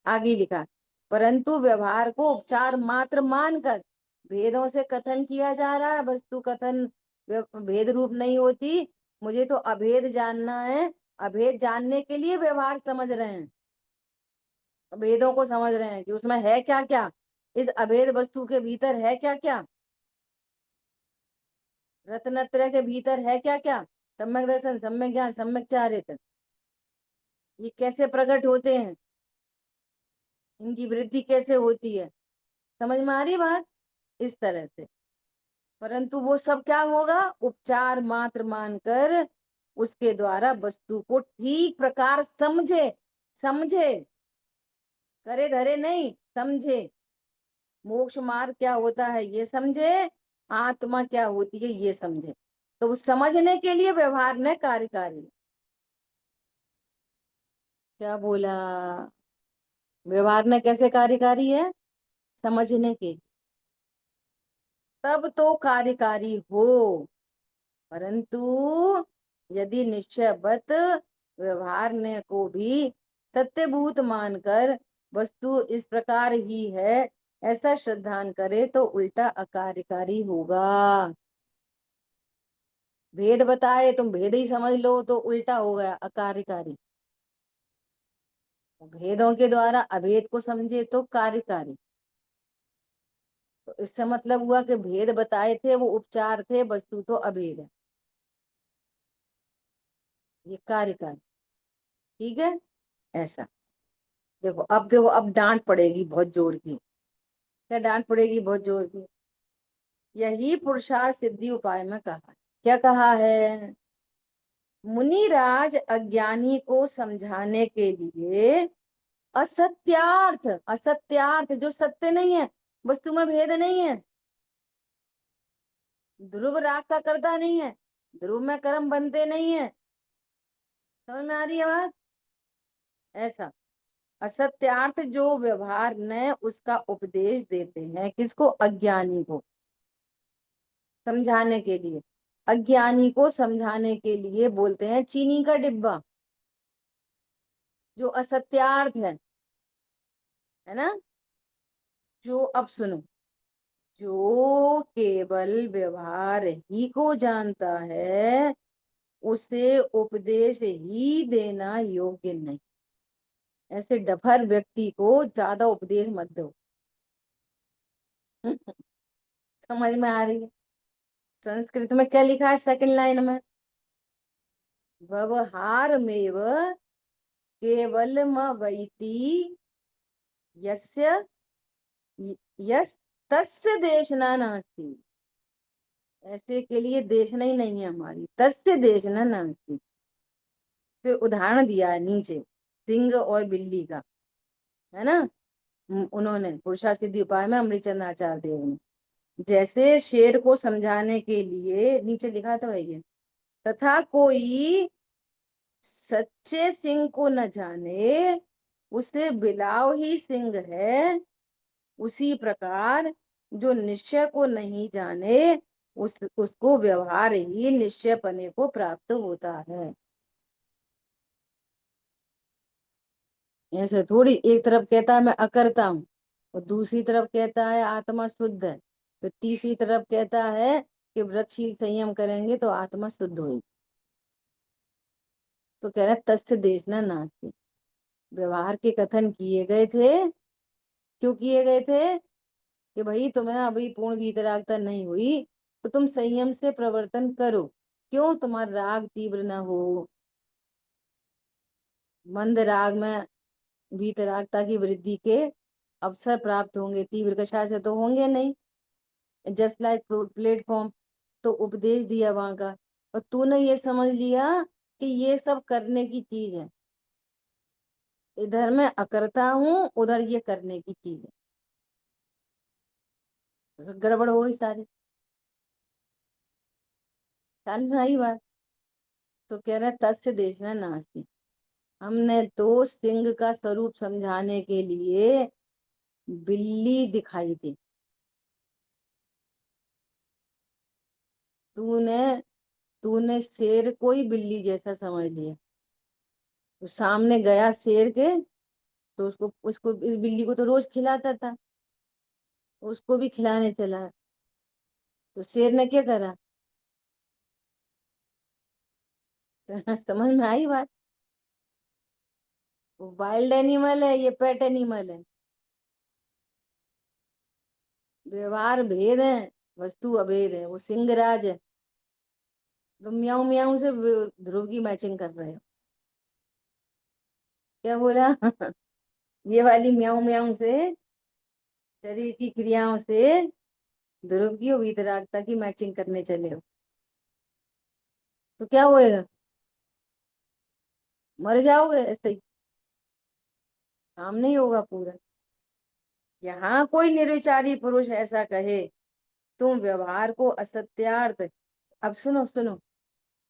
आगे लिखा, परंतु व्यवहार को उपचार मात्र मानकर भेदों से कथन किया जा रहा है। वस्तु कथन भेद रूप नहीं होती। मुझे तो अभेद जानना है, अभेद जानने के लिए व्यवहार समझ रहे हैं, भेदों को समझ रहे हैं कि उसमें है क्या क्या, इस अभेद वस्तु के भीतर है क्या क्या, रत्नत्रय के भीतर है क्या क्या, सम्यक दर्शन, सम्यक ज्ञान, सम्यक चारित्र, ये कैसे प्रकट होते हैं, इनकी वृद्धि कैसे होती है। समझ में आ रही बात? इस तरह से। परंतु वो सब क्या होगा? उपचार मात्र मानकर उसके द्वारा वस्तु को ठीक प्रकार समझे, समझे, करे धरे नहीं, समझे। मोक्ष मार्ग क्या होता है ये समझे, आत्मा क्या होती है ये समझे। तो वो समझने के लिए व्यवहार ने कार्यकारी। क्या बोला? व्यवहार ने कैसे कार्यकारी है? समझने के, तब तो कार्यकारी हो। परंतु यदि निश्चयवत व्यवहार ने को भी सत्यभूत मानकर वस्तु इस प्रकार ही है ऐसा श्रद्धान करे तो उल्टा अकार्यकारी होगा। भेद बताए तुम भेद ही समझ लो तो उल्टा हो गया, अकार्यकारी। भेदों के द्वारा अभेद को समझे तो कार्यकारी। तो इससे मतलब हुआ कि भेद बताए थे वो उपचार थे, वस्तु तो अभेद है, ये कार्यकारी। ठीक है, ऐसा। देखो अब, देखो अब डांट पड़ेगी बहुत जोर की। क्या डांट पड़ेगी बहुत जोर की? यही पुरुषार्थ सिद्धि उपाय में कहा है। क्या कहा है? मुनिराज अज्ञानी को समझाने के लिए असत्यार्थ, असत्यार्थ जो सत्य नहीं है, वस्तु में भेद नहीं है, ध्रुव राग का कर्ता नहीं है, ध्रुव में कर्म बनते नहीं है। समझ में आ रही है बात? ऐसा असत्यार्थ जो व्यवहार ने उसका उपदेश देते हैं, किसको? अज्ञानी को समझाने के लिए। अज्ञानी को समझाने के लिए बोलते हैं चीनी का डिब्बा, जो असत्यार्थ है ना। जो, अब सुनो, जो केवल व्यवहार ही को जानता है उसे उपदेश ही देना योग्य नहीं। ऐसे डफर व्यक्ति को ज्यादा उपदेश मत दो। समझ में आ रही है? संस्कृत में क्या लिखा है सेकंड लाइन में? व्यवहार में केवलम वैति यस्य यस तस्य देशना नास्ति। ऐसे के लिए देशना ही नहीं है हमारी, तस्य देशना नास्ति। फिर उदाहरण दिया है नीचे सिंह और बिल्ली का, है ना। उन्होंने पुरुषार्थ सिद्धि उपाय में अमृतचंद्र आचार्य देव ने जैसे शेर को समझाने के लिए नीचे लिखा था ये, तथा कोई सच्चे सिंह को न जाने उसे बिलाव ही सिंह है, उसी प्रकार जो निश्चय को नहीं जाने उसको व्यवहार ही निश्चय पने को प्राप्त होता है। ऐसे थोड़ी एक तरफ कहता है मैं अकर्ता हूँ और दूसरी तरफ कहता है आत्मा शुद्ध है, फिर तीसरी तरफ कहता है कि व्रतशील संयम करेंगे तो आत्मा शुद्ध होगी। तो कह रहे तस्थ्य देशना नास्ति। व्यवहार के कथन किए गए थे, क्यों किए गए थे? कि भाई तुम्हें अभी पूर्ण वीतरागता नहीं हुई तो तुम संयम से प्रवर्तन करो, क्यों? तुम्हारा राग तीव्र ना हो। मंद राग में वीतरागता की वृद्धि के अवसर प्राप्त होंगे, तीव्र कषाय से तो होंगे नहीं। जस्ट लाइक प्लेटफॉर्म, तो उपदेश दिया वहां का, और तूने ये समझ लिया कि ये सब करने की चीज है, इधर मैं अकर्ता हूँ उधर ये करने की चीज है, तो गड़बड़ हो गई सारी। समझ में आई बात? तो कह रहे तस्य देशना नास्ति। हमने तो सिंह का स्वरूप समझाने के लिए बिल्ली दिखाई दी। तूने तूने शेर को ही बिल्ली जैसा समझ लिया। तो सामने गया शेर के, तो उसको उसको इस बिल्ली को तो रोज खिलाता था, उसको भी खिलाने चला। तो शेर ने क्या करा? समझ में आई बात? वो वाइल्ड एनिमल है, ये पेट एनिमल है। व्यवहार भेद है, वस्तु अभेद है। वो सिंहराज है, तो म्याऊं म्याऊं से ध्रुव की मैचिंग कर रहे हो। क्या बोला? ये वाली म्याऊं म्याऊं से, शरीर की क्रियाओं से ध्रुव की और वीतरागता की मैचिंग करने चले हो, तो क्या होएगा? मर जाओगे ऐसे ही, काम नहीं होगा पूरा। यहाँ कोई निर्विचारी पुरुष ऐसा कहे तुम व्यवहार को असत्यार्थ, अब सुनो सुनो,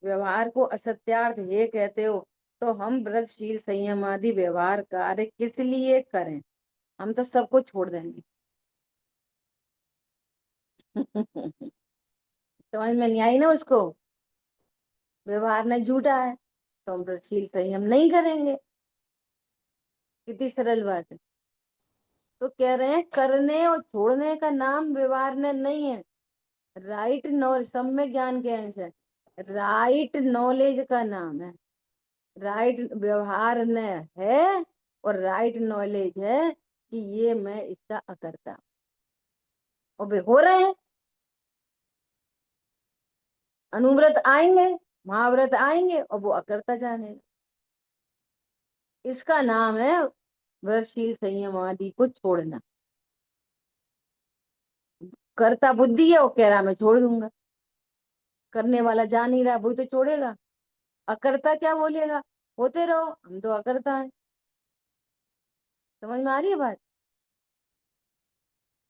व्यवहार को असत्यार्थ ये कहते हो, तो हम व्रतशील संयम आदि व्यवहार कार्य किस लिए करें? हम तो सबको छोड़ देंगे। समझ में नहीं आई ना उसको? व्यवहार ने झूठा है, तो हम व्रतशील संयम नहीं करेंगे। कितनी सरल बात है। तो कह रहे हैं करने और छोड़ने का नाम व्यवहार ने नहीं है, राइट नॉलेज, सब में ज्ञान के अंश है, राइट नॉलेज का नाम है। राइट व्यवहार ने है और राइट नॉलेज है कि ये मैं इसका अकर्ता, और वे हो रहे हैं। अनुव्रत आएंगे, महाव्रत आएंगे, और वो अकर्ता जानेगा। इसका नाम है व्रतशील संयम आदि को छोड़ना। कर्ता बुद्धि है, वो कह रहा मैं छोड़ दूंगा, करने वाला जा नहीं रहा, वही तो छोड़ेगा। अकर्ता क्या बोलेगा? होते रहो, हम तो अकर्ता है। समझ में आ रही है बात?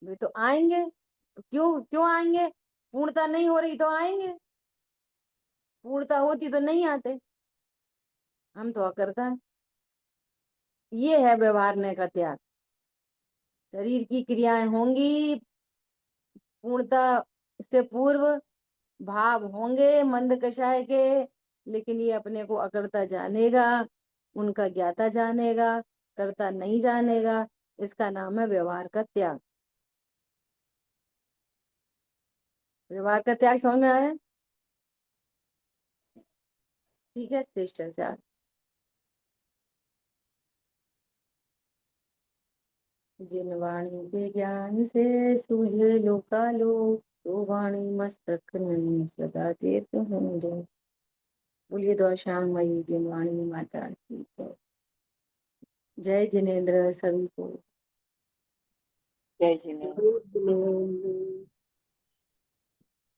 वे तो आएंगे, तो क्यों क्यों आएंगे? पूर्णता नहीं हो रही तो आएंगे, पूर्णता होती तो नहीं आते। हम तो अकर्ता है। ये है व्यवहारने का त्याग। शरीर की क्रियाएं होंगी पूर्णता से पूर्व, भाव होंगे मंद कषाय के, लेकिन ये अपने को अकर्ता जानेगा, उनका ज्ञाता जानेगा, कर्ता नहीं जानेगा। इसका नाम है व्यवहार का त्याग। व्यवहार का त्याग समझ में आया? ठीक है, शिष्टाचार। जिन वाणी के ज्ञान से सूझे लोकालोक, तो वाणी मस्तक नहीं सदा चेत होंगे। बोलिए द्वाशांग मई जिन वाणी माता की जय। जय जिनेन्द्र सभी को। जय जिनेन्द्र।